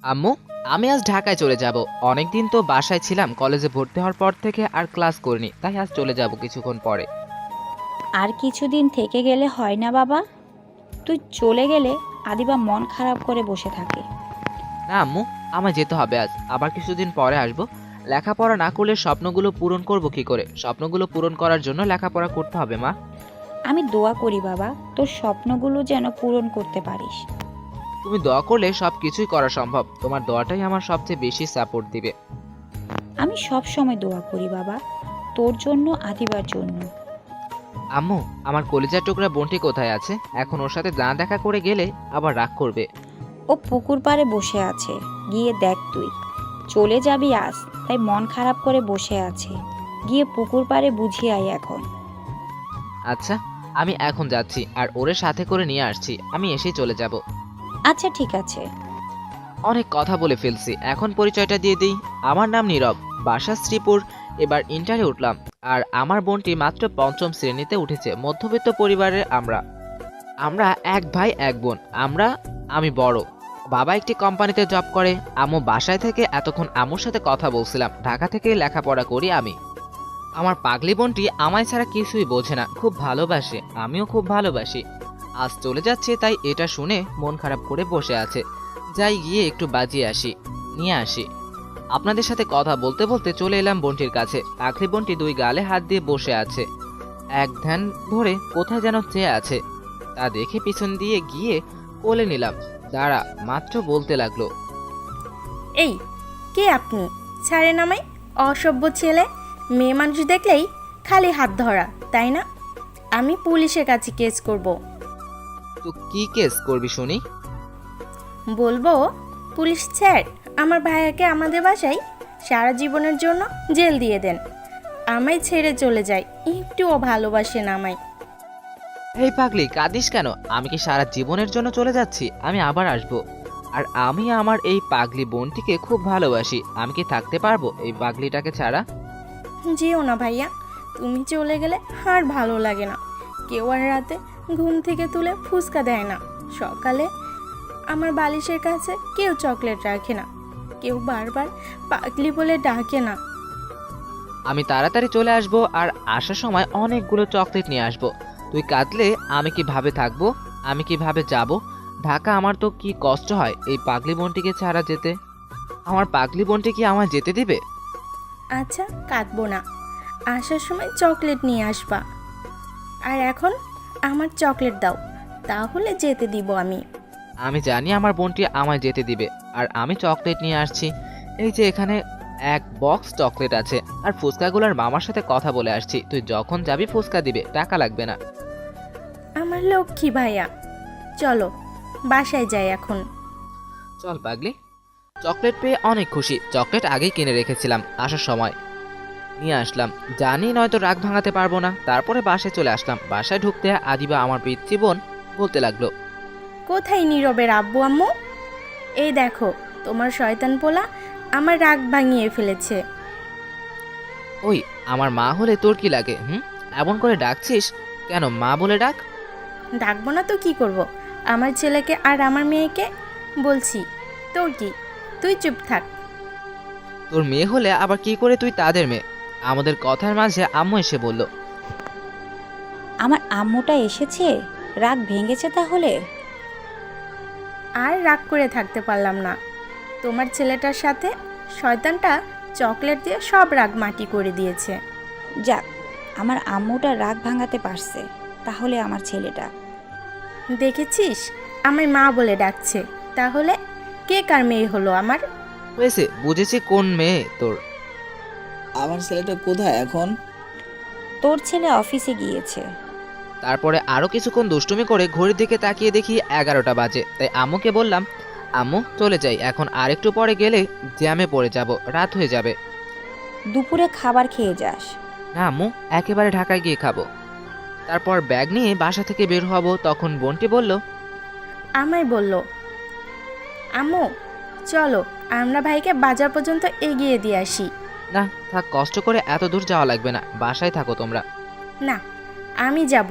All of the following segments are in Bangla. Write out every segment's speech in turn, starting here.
আম্মু, আমি আজ ঢাকায় চলে যাব। অনেকদিন তো বাসায় ছিলাম, কলেজে ভর্তি হওয়ার পর থেকে আর ক্লাস করিনি, তাই আজ চলে যাব কিছুক্ষণ পরে। আর কিছুদিন থেকে গেলে হয় না বাবা? তুই চলে গেলে আদিবা মন খারাপ করে বসে থাকে। না আম্মু, আমায় যেতে হবে আজ, আবার কিছুদিন পরে আসবো। লেখাপড়া না করলে স্বপ্নগুলো পূরণ করব কি করে? স্বপ্নগুলো পূরণ করার জন্য লেখাপড়া করতে হবে মা। আমি দোয়া করি বাবা, তোর স্বপ্নগুলো যেন পূরণ করতে পারিস। তুমি দোয়া করলে সব কিছুই করা সম্ভব। তোমার দোয়াটাই আমার সবচেয়ে বেশি সাপোর্ট দিবে। আমি সব সময় দোয়া করি বাবা, তোর জন্য, আদিবার জন্য। আম্মু, আমার কলিজার টুকরা বোনটি কোথায় আছে? এখন ওর সাথে না দেখা করে গেলে আবার রাগ করবে। ও পুকুর পাড়ে বসে আছে, গিয়ে দেখ তুই। চলে যাবি আজ, তাই মন খারাপ করে বসে আছে। গিয়ে পুকুর পাড়ে বুঝিয়ে আয় এখন। আচ্ছা, আমি এখন যাচ্ছি আর ওরে সাথে করে নিয়ে আসছি। আমি এসেই চলে যাব। আচ্ছা ঠিক আছে। অনেক কথা বলে ফেলছি, এখন পরিচয়টা দিয়ে দিই। আমার নাম নীরব, বাসা শ্রীপুর। এবার ইন্টারে উঠলাম। আর আমার বোনটি মাত্র পঞ্চম শ্রেণীতে উঠেছে। মধ্যবিত্ত পরিবারের আমরা। আমরা এক ভাই এক বোন। আমি বড়। বাবা একটি কোম্পানিতে জব করে। আম্মু বাসায় থেকে এতক্ষণ আম্মুর সাথে কথা বলছিলাম। ঢাকা থেকে লেখাপড়া করি আমি। আমার পাগলি বোনটি আমায় ছাড়া কিছুই বোঝে না, খুব ভালোবাসে, আমিও খুব ভালোবাসি। আজ চলে যাচ্ছে, তাই এটা শুনে মন খারাপ করে বসে আছে। যাই গিয়ে একটু বাজিয়ে নিয়ে আসি। আপনাদের সাথে কথা বলতে বলতে চলে এলাম বোনটির কাছে। পাগলি বোনটি দুই গালে হাত দিয়ে বসে আছে, এক ধ্যান ধরে কোথায় যেন চেয়ে আছে। তা দেখে পিছন দিয়ে গিয়ে কোলে নিলাম। দাঁড়া, মাত্র বলতে লাগলো, এই, কে আপনি? ছাড়েন আমায়, অসভ্য ছেলে। মেয়ে মানুষ দেখলেই খালি হাত ধরা, তাই না? আমি পুলিশের কাছে কেস করব। তুই কি কেস করবি শুনি? বলবো, পুলিশ স্যার আমার ভাইয়াকে আমাদের বাসায় সারা জীবনের জন্য জেল দিয়ে দেন। আমায় ছেড়ে চলে যায়, একটুও ভালোবাসেন আমায়। এই পাগলি, কাঁদিস কেন? আমি কি সারা জীবনের জন্য চলে যাচ্ছি? আমি আবার আসবো। আর আমি আমার এই পাগলি বোনটিকে খুব ভালোবাসি। আমি কি থাকতে পারবো এই পাগলিটাকে ছাড়া? যেও না ভাইয়া, তুমি চলে গেলে আর ভালো লাগে না। কেউ আর রাতে ঘুম থেকে তুলে ফুচকা দেয় না। সকালে আমার বালিশের কাছে কেউ চকলেট রাখে না। কেউ বারবার পাগলি বলে ডাকে না। আমি তাড়াতাড়ি চলে আসবো, আর আসার সময় অনেকগুলো চকলেট নিয়ে আসবো। তুই কাঁদলে আমি কিভাবে থাকবো? আমি কিভাবে যাব ঢাকা? আমার তো কি কষ্ট হয় এই পাগলি বোনটিকে ছাড়া যেতে। আমার পাগলি বোনটি কি আমায় যেতে দিবে? আচ্ছা, কাঁদবো না। আসার সময় চকলেট নিয়ে আসবা। আর এখন আমার চকলেট দাও, তাহলে যেতে দিব আমি। আমি জানি আমার বোনটি আমায় যেতে দিবে, আর আমি চকলেট নিয়ে আসছি। এই যে এখানে এক বক্স চকলেট আছে, আর ফুচকাগুলোর মামার সাথে কথা বলে আসছি। তুই যখন যাবি ফুচকা দিবে, টাকা লাগবে না। আমার লক্ষ্মী ভাইয়া, চলো বাসায় যাই এখন। চল পাগলি। চকলেট পেয়ে অনেক খুশি। চকলেট আগেই কিনে রেখেছিলাম, আসার সময় নিয়ে আসলাম। জানি নয়তো রাগ ভাঙাতে পারবো না। তারপরে বাসায় চলে আসলাম। বাসায় ঢুকতে আদিবা আমার পিতৃ বোন বলতে লাগলো, কোথায় নীরবের আব্বু আম্মু? এই দেখো, তোমার শয়তান পোলা আমার রাগ ভাঙিয়ে ফেলেছে। ওই, আমার মা হলে তোর কি লাগে? এমন করে ডাকছিস কেন? মা বলে ডাক। ডাকবো না তো কি করব? আমার ছেলেকে আর আমার মেয়েকে বলছি। তোর কি? তুই চুপ থাক। তোর মেয়ে হলে আবার কি করে তুই তাদের মেয়ে? আমাদের কথার মাঝে আম্মু এসে বলল, আমার আম্মুটা এসেছে, রাগ ভেঙেছে তাহলে? আর রাগ করে থাকতে পারলাম না। তোমার ছেলেটার সাথে শয়তানটা চকলেট দিয়ে সব রাগ মাটি করে দিয়েছে। যাক, আমার আম্মুটা রাগ ভাঙাতে পারছে, তাহলে আমার ছেলেটা। দেখেছিস, আমায় মা বলে ডাকছে। তাহলে কে কার মেয়ে হলো আমার? হয়েছে, বুঝেছি কোন মেয়ে তোর। আমার ছেলেটা কোথায় এখন? তোর ছেলে অফিসে গিয়েছে। তারপরে আরো কিছুক্ষণ দুষ্টুমি করে ঘড়ির দিকে তাকিয়ে দেখি 11টা বাজে। তাই আম্মুকে বললাম, আম্মু চলে যাই, এখন আরেকটু পরে গেলে জ্যামে পড়ে যাব, রাত হয়ে যাবে। দুপুরে খাবার খেয়ে যাস। না আম্মু, একেবারে ঢাকায় গিয়ে খাবো। তারপর ব্যাগ নিয়ে বাসা থেকে বের হব। তখন বোনটি বলল, আমায় বলল, আম্মু চলো আমরা ভাইকে বাজার পর্যন্ত এগিয়ে দিয়ে আসি। না থাক, কষ্ট করে এত দূর যাওয়া লাগবে না, বাসায় থাকো তোমরা। না, আমি যাব।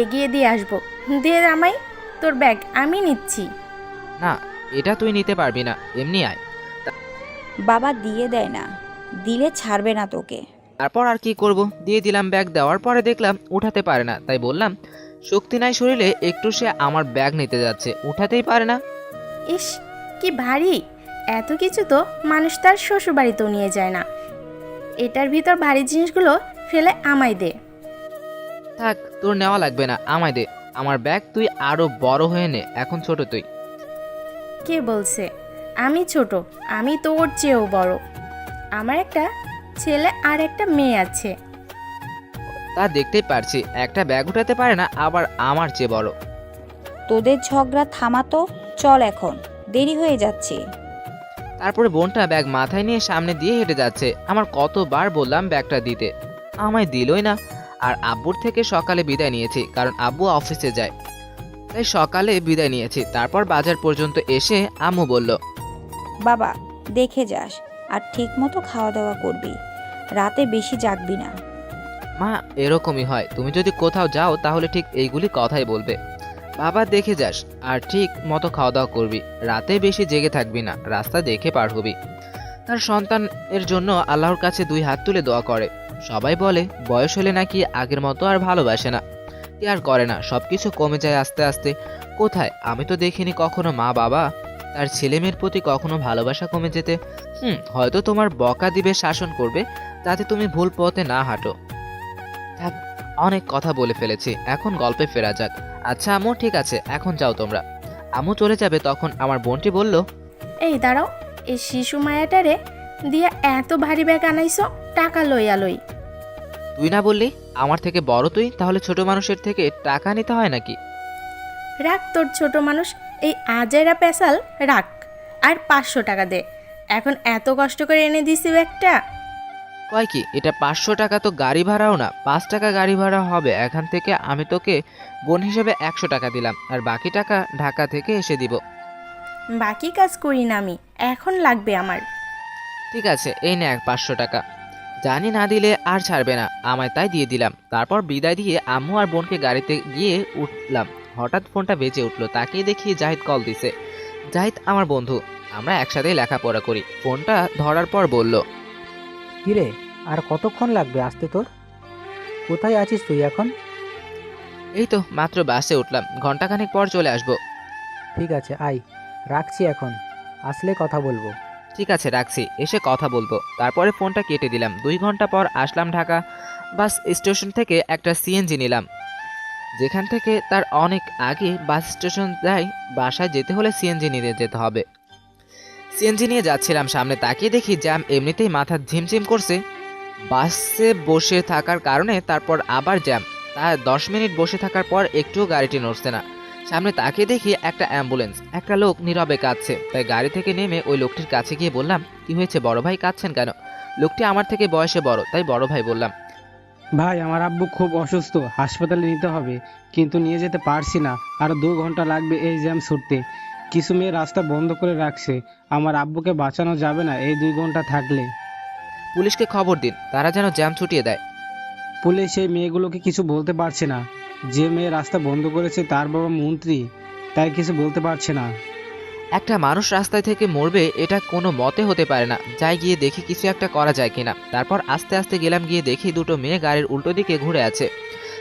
এগিয়ে দিয়ে আসবো। দে আমায় তোর ব্যাগ, আমি নিচ্ছি। না, এটা তুই নিতে পারবি না, এমনি আয়। বাবা দিয়ে দেয় না, দিলে ছাড়বে না তোকে। তারপর আর কি করব, দিয়ে দিলাম। ব্যাগ দেওয়ার পরে দেখলাম উঠাতে পারে না, তাই বললাম শক্তি নাই শরীরে, একটু সে আমার ব্যাগ নিতে যাচ্ছে, উঠাতেই পারে না। ইস, কি ভারী! এত কিছু তো মানুষ তার শ্বশুরবাড়িতেও নিয়ে যায় না। এটার ভিতর ভারী জিনিসগুলো ফেলে আমায় দে। থাক, তোর নেওয়া লাগবে না, আমায় দে। আমার ব্যাগ তুই আরো বড় হয়ে নে, এখন ছোট তুই। কে বলছে আমি ছোট? আমি তোর চেয়েও বড়। আমার একটা ছেলে আর একটা মেয়ে আছে। তা দেখতেই পারছি, একটা ব্যাগ উঠাতে পারে না, আবার আমার চেয়ে বড়। তোদের ঝগড়া থামাতো, চল এখন, দেরি হয়ে যাচ্ছে। তারপরে বোনটা ব্যাগ মাথায় নিয়ে সামনে দিয়ে হেঁটে যাচ্ছে। আমার কতবার বললাম ব্যাগটা দিতে, আমায় দিলই না। আর আব্বুর থেকে সকালে বিদায় নিয়েছি, কারণ আব্বু অফিসে যায়, তাই সকালে বিদায় নিয়েছি। তারপর বাজার পর্যন্ত এসে আম্মু বলল, বাবা দেখে যাস, আর ঠিক মতো খাওয়া দাওয়া করবি, রাতে বেশি জাগবি না। মা এরকমই হয়, তুমি যদি কোথাও যাও তাহলে ঠিক এইগুলি কথাই বলবে। বাবা দেখে যাস, আর ঠিক মতো খাওয়া দাওয়া করবি, রাতে বেশি জেগে থাকবি না, রাস্তা দেখে পার হবি। তার সন্তান এর জন্য আল্লাহর কাছে 2 হাত তুলে দোয়া করে। সবাই বলে বয়স হলে নাকি আগের মতো আর ভালোবাসে না, কেয়ার করে না, সবকিছু কমে যায় আস্তে আস্তে। কোথায়, আমি তো দেখিনি কখনো মা বাবা তার ছেলে মেয়ের প্রতি কখনো ভালোবাসা কমে যেতে। হয়তো তোমার বকা দিবে, শাসন করবে, যাতে তুমি ভুল পথে না হাঁটো। থাক, অনেক কথা বলে ফেলেছি, এখন গল্পে ফেরা যাক। আচ্ছা আম্মু, ঠিক আছে, এখন যাও তোমরা। আম্মু চলে যাবে, তখন আমার বোনটি বলল, এই দাঁড়াও, এই শিশু মায়াটারে দিয়া এত ভারী ব্যাগ আনাইছো, টাকা লইয়া লই। তুই না বললি আমার থেকে বড় তুই, তাহলে ছোট মানুষের থেকে টাকা নিতে হয় নাকি? রাখ তোর ছোট মানুষ, এই আজেরা পেশাল রাখ, আর 500 টাকা দে। এখন এত কষ্ট করে এনে দিছি ব্যাগটা। কয় কি, এটা 500 টাকা তো গাড়ি ভাড়াও না, 5 টাকা গাড়ি ভাড়া হবে এখান থেকে। আমি তোকে বোন হিসেবে 100 টাকা দিলাম, আর বাকি টাকা ঢাকা থেকে এসে দিব। বাকি কাজ করি না আমি, এখন লাগবে আমার। ঠিক আছে, এই নে 500 টাকা। জানি না দিলে আর ছাড়বে না আমায়, তাই দিয়ে দিলাম। তারপর বিদায় দিয়ে আম্মু আর বোনকে গাড়িতে গিয়ে উঠলাম। হঠাৎ ফোনটা বেজে উঠলো, তাকিয়ে দেখি জাহিদ কল দিছে। জাহিদ আমার বন্ধু, আমরা একসাথেই লেখাপড়া করি। ফোনটা ধরার পর বলল, কিরে, আর কতক্ষণ লাগবে আসতে তোর? কোথায় আছিস তুই এখন? এই তো মাত্র বাসে উঠলাম, ঘন্টাখানেক পর চলে আসবো। ঠিক আছে আয়, রাখছি এখন, আসলে কথা বলবো। ঠিক আছে, রাখছি, এসে কথা বলবো। তারপরে ফোনটা কেটে দিলাম। 2 ঘন্টা পর আসলাম ঢাকা। বাস স্টেশন থেকে একটা সিএনজি নিলাম, যেখান থেকে তার অনেক আগে বাস স্টেশন যায়। বাসায় যেতে হলে সিএনজি নিয়ে যেতে হবে। সিএনজি নিয়ে যাচ্ছিলাম, সামনে তাকিয়ে দেখি জ্যাম, এমনিতেই মাথা ঝিমঝিম করছে। বাসে বসে থাকার কারণে তারপর আবার জ্যাম। তা 10 মিনিট বসে থাকার পর একটুও গাড়িটি নড়ছে না। সামনে তাকিয়ে দেখি একটা অ্যাম্বুলেন্স, একটা লোক নীরবে কাঁদছে। তাই গাড়ি থেকে নেমে ওই লোকটির কাছে গিয়ে বললাম, কি হয়েছে বড় ভাই, কাঁদছেন কেন? লোকটি আমার থেকে বয়সে বড়, তাই বড় ভাই বললাম। ভাই, আমার আব্বু খুব অসুস্থ, হাসপাতালে নিতে হবে, কিন্তু নিয়ে যেতে পারছি না। আরো 2 ঘন্টা লাগবে এই জ্যাম ছুটতে। কিছু মেয়ে রাস্তা বন্ধ করে রাখছে, আমার আব্বুকে বাঁচানো যাবে না এই 2 ঘন্টা থাকলে। পুলিশকে খবর দিন, তারা যেন জ্যাম ছুটিয়ে দেয়। পুলিশ সেই মেয়েগুলোকে কিছু বলতে পারছে না। যে মেয়ে রাস্তা বন্ধ করেছে তার বাবা মন্ত্রী, তাই কিছু বলতে পারছে না। একটা মানুষ রাস্তায় থেকে মরবে, এটা কোনো মতে হতে পারে না। যাই গিয়ে দেখি কিছু একটা করা যায় কিনা। তারপর আস্তে আস্তে গেলাম, গিয়ে দেখি 2টো মেয়ে গাড়ির উল্টো দিকে ঘুরে আছে,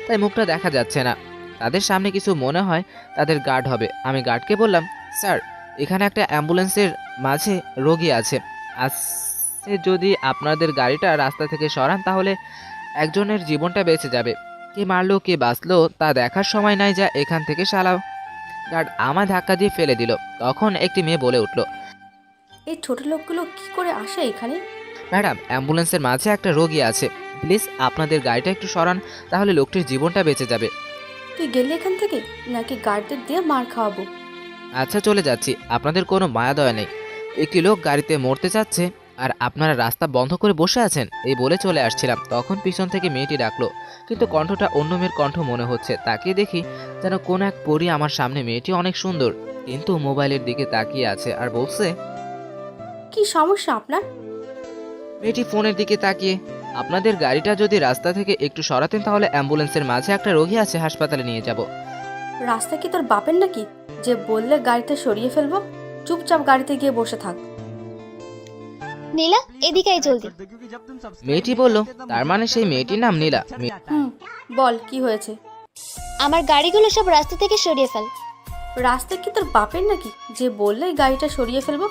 তাই মুখটা দেখা যাচ্ছে না। তাদের সামনে কিছু মনে হয় তাদের গার্ড হবে। আমি গার্ডকে বললাম, স্যার, এখানে একটা অ্যাম্বুলেন্সের মাঝে রোগী আছে, আজকে যদি আপনাদের গাড়িটা রাস্তা থেকে সরান তাহলে একজনের জীবনটা বেঁচে যাবে। কে মারলো কে বাঁচলো তা দেখার সময় নাই, যা এখান থেকে শালাও। গার্ড আমায় ধাক্কা দিয়ে ফেলে দিল। তখন একটি মেয়ে বলে উঠল, এই ছোট লোকগুলো কি করে আসে এখানে? ম্যাডাম, অ্যাম্বুলেন্সের মাঝে একটা রোগী আছে, প্লিজ আপনাদের গাড়িটা একটু সরান, তাহলে লোকটির জীবনটা বেঁচে যাবে। তুই গেলে এখান থেকে, নাকি গার্ডদের দিয়ে মার খাওয়াবো? আচ্ছা, চলে যাচ্ছি, আপনাদের কোনো মায়া দয়া নেই। একটি লোক গাড়িতে মরতে চাচ্ছে আর আপনারা রাস্তা বন্ধ করে বসে আছেন, এই বলে চলে আসছিলাম। তখন পিছন থেকে মেয়েটি ডাকলো, কিন্তু কণ্ঠটা অন্য মেয়ের কণ্ঠ মনে হচ্ছে। তাকিয়ে দেখি যেন কোন এক পরী আমার সামনে। মেয়েটি অনেক সুন্দর, কিন্তু মোবাইলের দিকে তাকিয়ে আছে আর বলছে, কি সমস্যা আপনার? মেয়েটি ফোনের দিকে তাকিয়ে আপনাদের গাড়িটা যদি রাস্তা থেকে একটু সরাতেন তাহলে অ্যাম্বুলেন্সের মাঝে একটা রোগী আছে, হাসপাতালে নিয়ে যাব। রাস্তা কি তোর বাপের নাকি যে বললে গাড়িটা সরিয়ে ফেলবো? চুপচাপ গাড়িতে গিয়ে বসে থাক। নীলা, এদিকে আয় জলদি। মেয়েটি বলল, তার মানে সেই মেয়েটির নাম নীলা। বল কি হয়েছে? আমার গাড়িগুলো সব রাস্তা থেকে সরিয়ে ফেল। রাস্তা কি তোর বাপের নাকি যে বললে গাড়িটা সরিয়ে ফেলবো?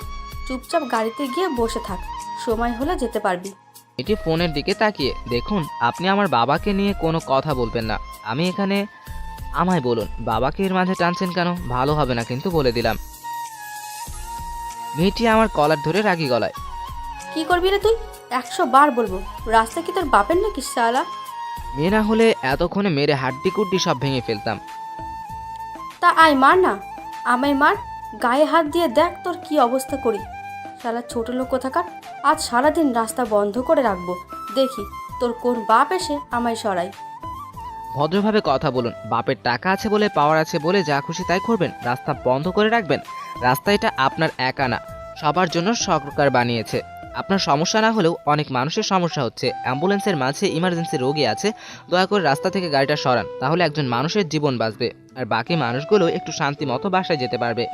চুপচাপ গাড়িতে গিয়ে বসে থাক, সময় হলে যেতে পারবি। মেয়েটি ফোনের দিকে তাকিয়ে, দেখুন আপনি আমার বাবাকে নিয়ে কোনো কথা বলবেন না, আমি এখানে। আমায় বলুন, বাবাকে এর মাঝে টানছেন কেন? ভালো হবে না কিন্তু, বলে দিলাম। মেয়েটি আমার কলার ধরে রাগী গলায়, কি করবি রে তুই? 100 বার বলবো, রাস্তা কি তোর বাপের নাকি শালা? মেয়ে না হলে এতক্ষণে মেরে হাড্ডি কুড্ডি সব ভেঙে ফেলতাম। তা আয় মার না, আমায় মার, গায়ে হাত দিয়ে দেখ তোর কি অবস্থা করি। শালা ছোট লোক কোথাকার, আজ সারাদিন রাস্তা বন্ধ করে রাখবো, দেখি তোর কোন বাপ এসে আমায় সরাই। ভদ্রভাবে কথা বলুন, বাপের টাকা আছে বলে, পাওয়ার আছে বলে যা খুশি তাই করবেন, রাস্তা বন্ধ করে রাখবেন? রাস্তা এটা আপনার একা না, সবার জন্য সরকার বানিয়েছে। আপনার সমস্যা না হলেও অনেক মানুষের সমস্যা হচ্ছে, অ্যাম্বুলেন্সের মাঝে ইমার্জেন্সি রোগী আছে, দয়া করে রাস্তা থেকে গাড়িটা সরান, তাহলে একজন মানুষের জীবন বাঁচবে আর বাকি মানুষগুলো একটু শান্তি মতো বাসায় যেতে পারবে।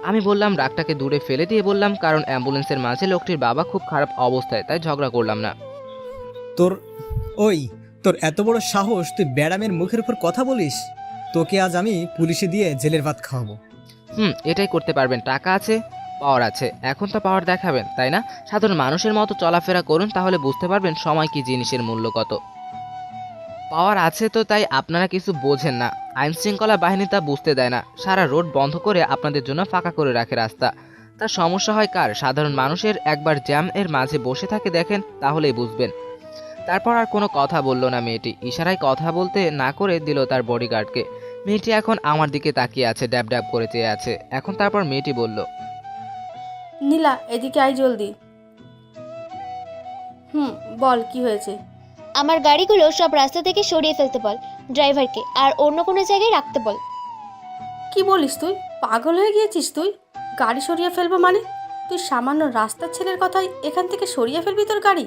আমি বললাম, রাগটাকে দূরে ফেলে দিয়ে বললাম, কারণ অ্যাম্বুলেন্সের মাঝে লোকটির বাবা খুব খারাপ অবস্থায়, তাই ঝগড়া করলাম না। তোর এত বড় সাহস, তুই ব্যারামের মুখের উপর কথা বলিস? তোকে আজ আমি পুলিশে দিয়ে জেলের ভাত খাওয়াবো। এটাই করতে পারবেন, টাকা আছে, পাওয়ার আছে, এখন তো পাওয়ার দেখাবেন তাই না? সাধারণ মানুষের মতো চলাফেরা করুন, তাহলে বুঝতে পারবেন সময় কি জিনিসের মূল্য কত। পাওয়ার আছে তো তাই আপনারা কিছু বোঝেন না, আইন শৃঙ্খলা বাহিনী তা বুঝতে দেয় না, সারা রোড বন্ধ করে আপনাদের জন্য ফাঁকা করে রাখে রাস্তা। তার সমস্যা হয় কার? সাধারণ মানুষের। একবার জ্যাম এর মাঝে বসে থাকে দেখেন, তাহলেই বুঝবেন। তারপর আর কোনো কথা বলল না মেয়েটি, ইশারায় কথা বলতে না করে দিল তার বডিগার্ডকে। মেয়েটি এখন আমার দিকে তাকিয়ে আছে, ড্যাব ড্যাব করে চেয়ে আছে। এখন তারপর মেয়েটি বলল, নীলা, এদিকে আয় জলদি। বল কি হয়েছে? আমার গাড়িগুলো সব রাস্তা থেকে সরিয়ে ফেলতে বল ড্রাইভারকে, আর অন্য কোনো জায়গায় রাখতে বল। কি বলিস তুই? পাগল হয়ে গিয়েছিস তুই? গাড়ি সরিয়ে ফেলবো মানে? তুই সামান্য রাস্তার ছেলের কথাই এখান থেকে সরিয়ে ফেলবি তোর গাড়ি?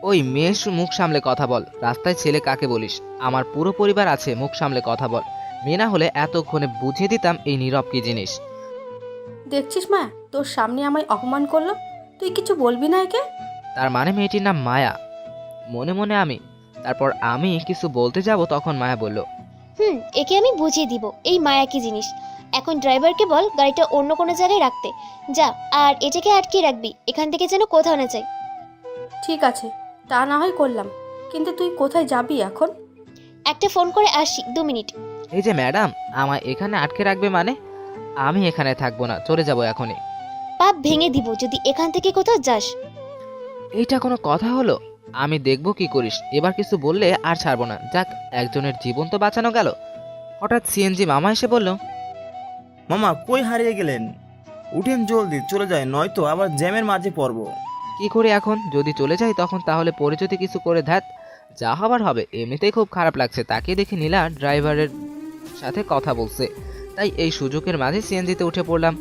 ওই মেয়ে, মুখ সামলে কথা বল, রাস্তায় ছেলে কাকে বলিস? আমার পুরো পরিবার আছে, মুখ সামলে কথা বল। মেয়ে না হলে এতক্ষণে বুঝিয়ে দিতাম এই নীরব কি জিনিস। দেখছিস মা, তোর সামনে আমায় অপমান করলো, তুই কিছু বলবি না একে? তার মানে মেয়েটির নাম মায়া? মনে মনে আমি। তারপর আমি কিছু বলতে যাব, তখন মায়া বলল, একে আমি বুঝিয়ে দিব এই মায়া কি জিনিস। এখন ড্রাইভারকে বল গাড়িটা অন্য কোনো জায়গায় রাখতে, যা, আর এটাকে আটকে রাখবি এখান থেকে যেন কোথাও না যায়। ঠিক আছে, তা না হয় করলাম, কিন্তু তুই কোথায় যাবি এখন? একটা ফোন করে আসি, 2 মিনিট। এই যে ম্যাডাম, আমায় এখানে আটকে রাখবে মানে? আমি এখানে থাকবো না, চলে যাব এখনই। পাপ ভেঙে দিব যদি এখান থেকে কোথাও যাস। এইটা কোনো কথা হলো? আমি দেখবো কি করিস, এবার কিছু বললে আর ছাড়বো না। যাক, একজনের জীবন তো বাঁচানো গেল। হঠাৎ সিএনজি মামা এসে বলল, মামা কই হারিয়ে গেলেন? উঠেন জলদি, চলে যায়, নয়তো আবার জ্যামের মাঝে পড়বো। কি করে এখন? যদি চলে যাই তখন তাহলে পরে যদি কিছু করে ধ্যাত, যা হবার হবে। এমনিতেই খুব খারাপ লাগছে, তাকে দেখে নীলা ড্রাইভারের সাথে কথা বলছে, তাই এই সুযোগের মাঝে সিএনজিতে উঠে পড়লাম।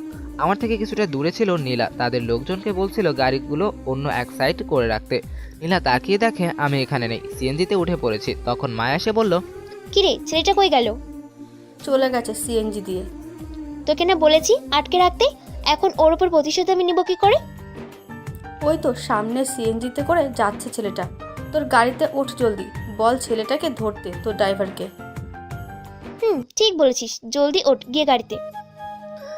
আমার থেকে কিছুটা দূরে ছিল নীলা, তাদের লোকজনকে বলছিল গাড়িগুলো অন্য এক সাইড করে রাখতে। নীলা তাকিয়ে দেখে আমি এখানে নেই, সিএনজিতে উঠে পড়েছি। তখন মায়া এসে বলল, কিরে, ছেলেটা কই গেল? চলে গেছে সিএনজি দিয়ে। তোকে না বলেছি আটকে রাখতে, এখন ওর উপর প্রতিশোধ আমি নিব কি করে? ওই তো সামনে সিএনজিতে করে যাচ্ছে ছেলেটা, তোর গাড়িতে ওঠ জলদি, বল ছেলেটাকে ধরতে তোর ড্রাইভারকে। ঠিক বলেছিস, জলদি ওঠ, গিয়ে গাড়িতে।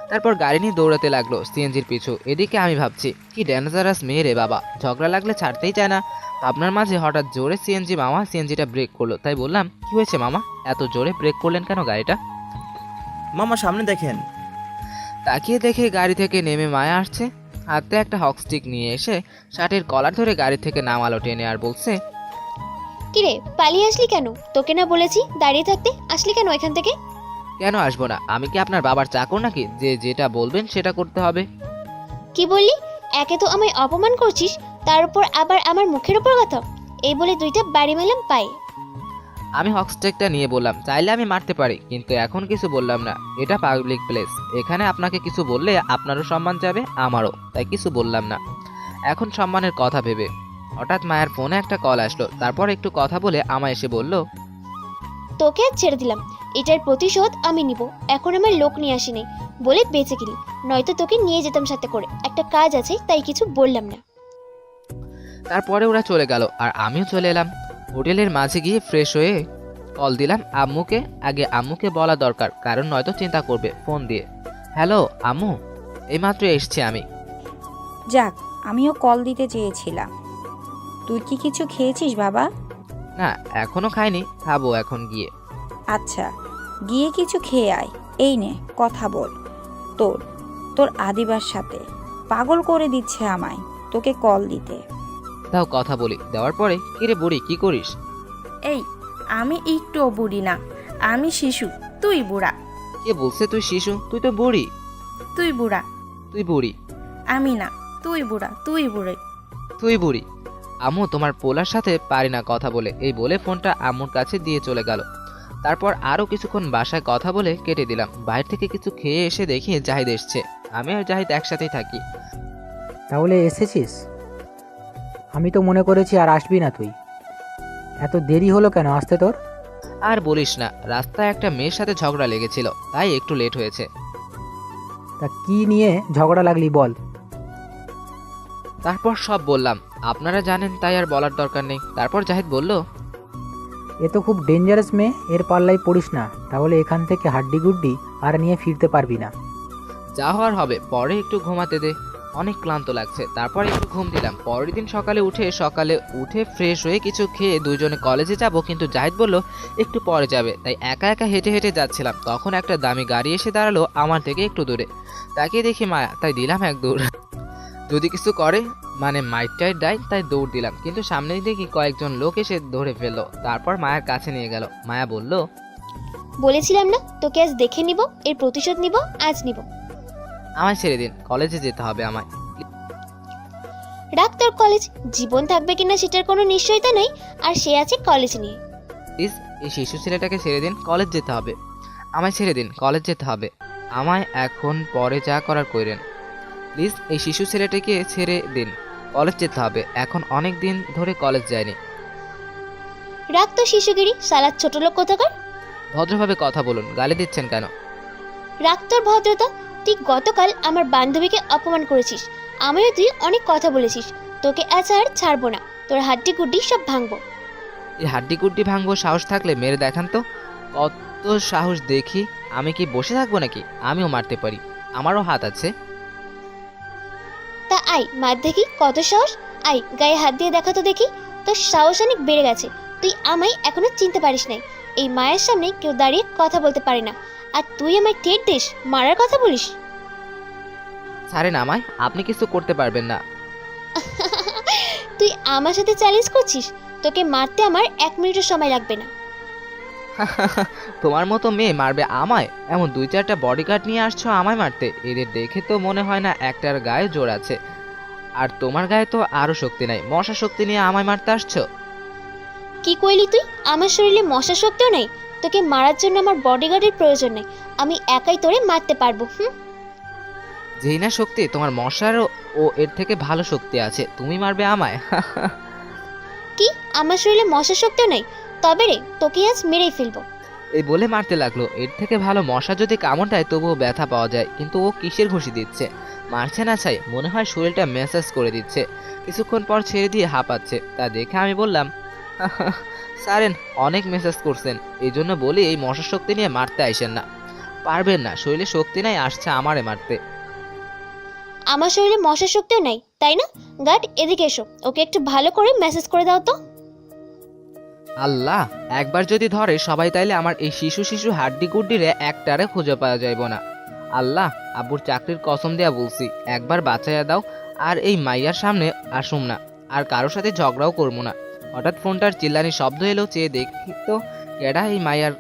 তারপর গাড়ি নিয়ে দৌড়াতে লাগলো সিএনজির পিছু। এদিকে আমি ভাবছি, কি ডেঞ্জারাস মেয়ে রে বাবা, ঝগড়া লাগলে ছাড়তেই চায় না। ভাবনার মাঝে হঠাৎ জোরে সিএনজি মামা সিএনজিটা ব্রেক করলো, তাই বললাম, কি হয়েছে মামা, এত জোরে ব্রেক করলেন কেন গাড়িটা? মামা সামনে দেখেন। তাকিয়ে দেখে গাড়ি থেকে নেমে মায়া আসছে, হাতে একটা হক স্টিক নিয়ে এসে শার্টের কলার ধরে গাড়ি থেকে নামালো টেনে, আর বলছে, কিরে, পালিয়ে আসলি কেন? তোকে না বলেছি দাঁড়িয়ে থাকতে, আসলি কেন এখান থেকে? কেন আসবো না? আমি কি আপনার বাবার চাকর নাকি যে যেটা বলবেন সেটা করতে হবে? কি বললি? একে তো আমায় অপমান করছিস, তার উপর আবার আমার মুখের উপর কথা। এই বলে 2টা বাড়ি মারলাম পায়ে। আমি হক স্টিকটা নিয়ে বললাম, চাইলে আমি মারতে পারি, কিন্তু এখন কিছু বললাম না। এটা পাবলিক প্লেস, এখানে আপনাকে কিছু বললে আপনারও সম্মান যাবে, আমারও, তাই কিছু বললাম না। এখন সম্মানের কথা ভেবে। হঠাৎ মায়ের ফোনে একটা কল আসলো, তারপর একটু কথা বলে আমায় এসে বলল, তোকে আজ ছেড়ে দিলাম, এটার প্রতিশোধ আমি নিব। এখন আমার লোক নিয়ে আসি নাই বলে বেঁচে গেলি, নয়তো তোকে নিয়ে যেতাম সাথে করে। একটা কাজ আছে তাই কিছু বললাম না। তারপরে ওরা চলে গেল আর আমিও চলে এলাম। হোটেলের মাঝে গিয়ে ফ্রেশ হয়ে কল দিলাম আম্মুকে। আগে আম্মুকে বলা দরকার, কারণ নয়তো চিন্তা করবে ফোন দিয়ে। হ্যালো আম্মু, এইমাত্র এসছি আমি। যাক, আমিও কল দিতে চেয়েছিলাম। তুই কি কিছু খেয়েছিস বাবা? না এখনো খাইনি, খাবো এখন গিয়ে। আচ্ছা, গিয়ে কিছু খেয়ে আয়। এই নে কথা বল। তোর তোর আদিবার সাথে পাগল করে দিচ্ছে আমায় তোকে কল দিতে। তাও কথা বলি। দেওয়ার পরে, কিরে বুড়ি কি করিস? এই, আমি একটুও বুড়ি না, আমি শিশু, তুই বুড়া। কে বলছে তুই শিশু? তুই তো বুড়ি। তুই বুড়া, তুই বুড়ি। আমি না। তুই বুড়া, তুই বুড়ি। তুই বুড়ি। আম্মু তোমার পোলার সাথে পারি না কথা বলে, এই বলে ফোনটা আম্মুর কাছে দিয়ে চলে গেল। তারপর আরও কিছুক্ষণ বাসায় কথা বলে কেটে দিলাম। বাইরে থেকে কিছু খেয়ে এসে দেখি জাহিদ এসছে। আমি আর জাহিদ একসাথেই থাকি। তাহলে এসেছিস? আমি তো মনে করেছি আর আসবি না তুই। এত দেরি হলো কেন আসতে তোর? আর বলিস না, রাস্তায় একটা মেয়ের সাথে ঝগড়া লেগেছিল, তাই একটু লেট হয়েছে। তা কি নিয়ে ঝগড়া লাগলি বল। তারপর সব বললাম। আপনারা জানেন তাই আর বলার দরকার নেই। তারপর জাহিদ বলল, এ তো খুব ডেঞ্জারাস মেয়ে, এর পাল্লাই পড়িস না, তাহলে এখান থেকে হাড্ডি গুড্ডি আর নিয়ে ফিরতে পারবি না। যা হওয়ার হবে, পরে একটু ঘুমাতে দে, অনেক ক্লান্ত লাগছে। তারপর একটু ঘুম দিলাম। পরের দিন সকালে উঠে ফ্রেশ হয়ে কিছু খেয়ে দুজনে কলেজে যাব, কিন্তু জাহিদ বলল একটু পরে যাবে, তাই একা একা হেঁটে হেঁটে যাচ্ছিলাম। তখন একটা দামি গাড়ি এসে দাঁড়ালো আমার থেকে একটু দূরে। তাকে দেখি মায়া, তাই দিলাম এক দৌড়। যদি কিছু করে মানে মাইটাই দেয়, তাই দৌড় দিলাম, কিন্তু সামনে দেখি কয়েকজন লোক এসে ধরে ফেললো। তারপর মায়ের কাছে নিয়ে গেল। মায়া বলল, বলেছিলাম না তোকে আজ দেখে নিব, এর প্রতিশোধ নিব, আজ নিব। আমায় ছেড়ে দিন, কলেজে যেতে হবে আমায়। রাখ তোর কলেজ, জীবন থাকবে কিনা সেটার কোনো নিশ্চয়তা নেই, আর সে আছে কলেজ নিয়ে। প্লিজ এই শিশু ছেলেটাকে ছেড়ে দিন, কলেজ যেতে হবে। আমায় ছেড়ে দিন, কলেজ যেতে হবে। আমায় এখন পরে যা করার কইরেন। প্লিজ এই শিশু ছেলেটাকে ছেড়ে দিন, কলেজ যেতে হবে। এখন অনেক দিন ধরে কলেজ যায়নি। রাখ তো শিশুগিরি, সালাদ ছোট লোক কোথাকার। ভদ্রভাবে কথা বলুন, গালি দিচ্ছেন কেন? রাখ তোর ভদ্রতা। তুই গতকাল আমার বান্ধবীকে অপমান করেছিস, আমিও তুই অনেক কথা বলেছিস। তোকে আজ আর ছাড়বো না, তোর হাড্ডি গুড্ডি সব ভাঙবো। এই হাড্ডি গুড্ডি ভাঙবো সাহস থাকলে মেরে দেখান তো, কত সাহস দেখি। আমি কি বসে থাকবো নাকি? আমিও মারতে পারি, আমারও হাত আছে। তা আয় মার দেখি কত সাহস। আয় গায়ে হাত দিয়ে দেখা তো দেখি, তোর সাহস অনেক বেড়ে গেছে। তুই আমায় এখনো চিনতে পারিস নাই। এই মায়ের সামনে কেউ দাঁড়িয়ে কথা বলতে পারে না, আর তুই আমায় ঠেট দিস, মারার কথা বলিস। ছাড়েন আমায়, আপনি কিছু করতে পারবেন না। তুই আমার সাথে চ্যালেঞ্জ করছিস? তোকে মারতে আমার 1 মিনিটও সময় লাগবে না। তোমার মতো মেয়ে মারবে আমায়? এমন 2-4টা বডিগার্ড নিয়ে আসছো আমায় মারতে? এদের দেখে তো মনে হয় না একটার গায়ে জোর আছে। আর তোমার গায়ে তো আরো শক্তি নাই, মশা শক্তি নিয়ে আমায় মারতে আসছো? কি কইলি তুই? আমার শরীরে মশা শক্তিও নাই, তোকে মারার জন্য আমার বডিগার্ডের প্রয়োজন নেই, আমি একাই তোরে মারতে পারবো। যেই না শক্তি, তোমার মশারও ও এর থেকে ভালো শক্তি আছে, তুমি মারবে আমায়? কি আমার শরীরে মশা শক্তিও নাই? তবে রে তোকে আজ মেরেই ফেলবো। এই বলে মারতে লাগলো। এর থেকে ভালো মশা যদি কামড় দেয় তবুও ব্যথা পাওয়া যায়, কিন্তু ও কিসের ঘুষি দিচ্ছে? মারছে না ছাই, মনে হয় শরীরটা ম্যাসাজ করে দিচ্ছে। কিছুক্ষণ পর ছেড়ে দিয়ে হাঁপাচ্ছে। তা দেখে আমি বললাম, সারেন, অনেক মেসেজ করছেন, এই জন্য বলি এই মশা শক্তি নিয়ে মারতে আইসেন না। পারবেন না, শরীরে শক্তি নাই, আসছে আমারে মারতে। আমার শরীরে মশা শক্তিও নাই তাই না? গার্ড এদিকে এসো, ওকে একটু ভালো করে মেসেজ করে দাও তো। আল্লাহ, একবার যদি ধরে সবাই, তাইলে আমার এই শিশু হাড্ডি গুড্ডিরে একটারে খুঁজে পাওয়া যাইব না। আল্লাহ, আব্বুর চাকরির কসম দেয়া বলছি, একবার বাঁচাইয়া দাও, আর এই মাইয়ার সামনে আসুম না, আর কারোর সাথে ঝগড়াও করবো না। হঠাৎ ফোনটার চিল্লানি শব্দ এলো, চেয়ে দেখি তো কেডা এই মাইয়ার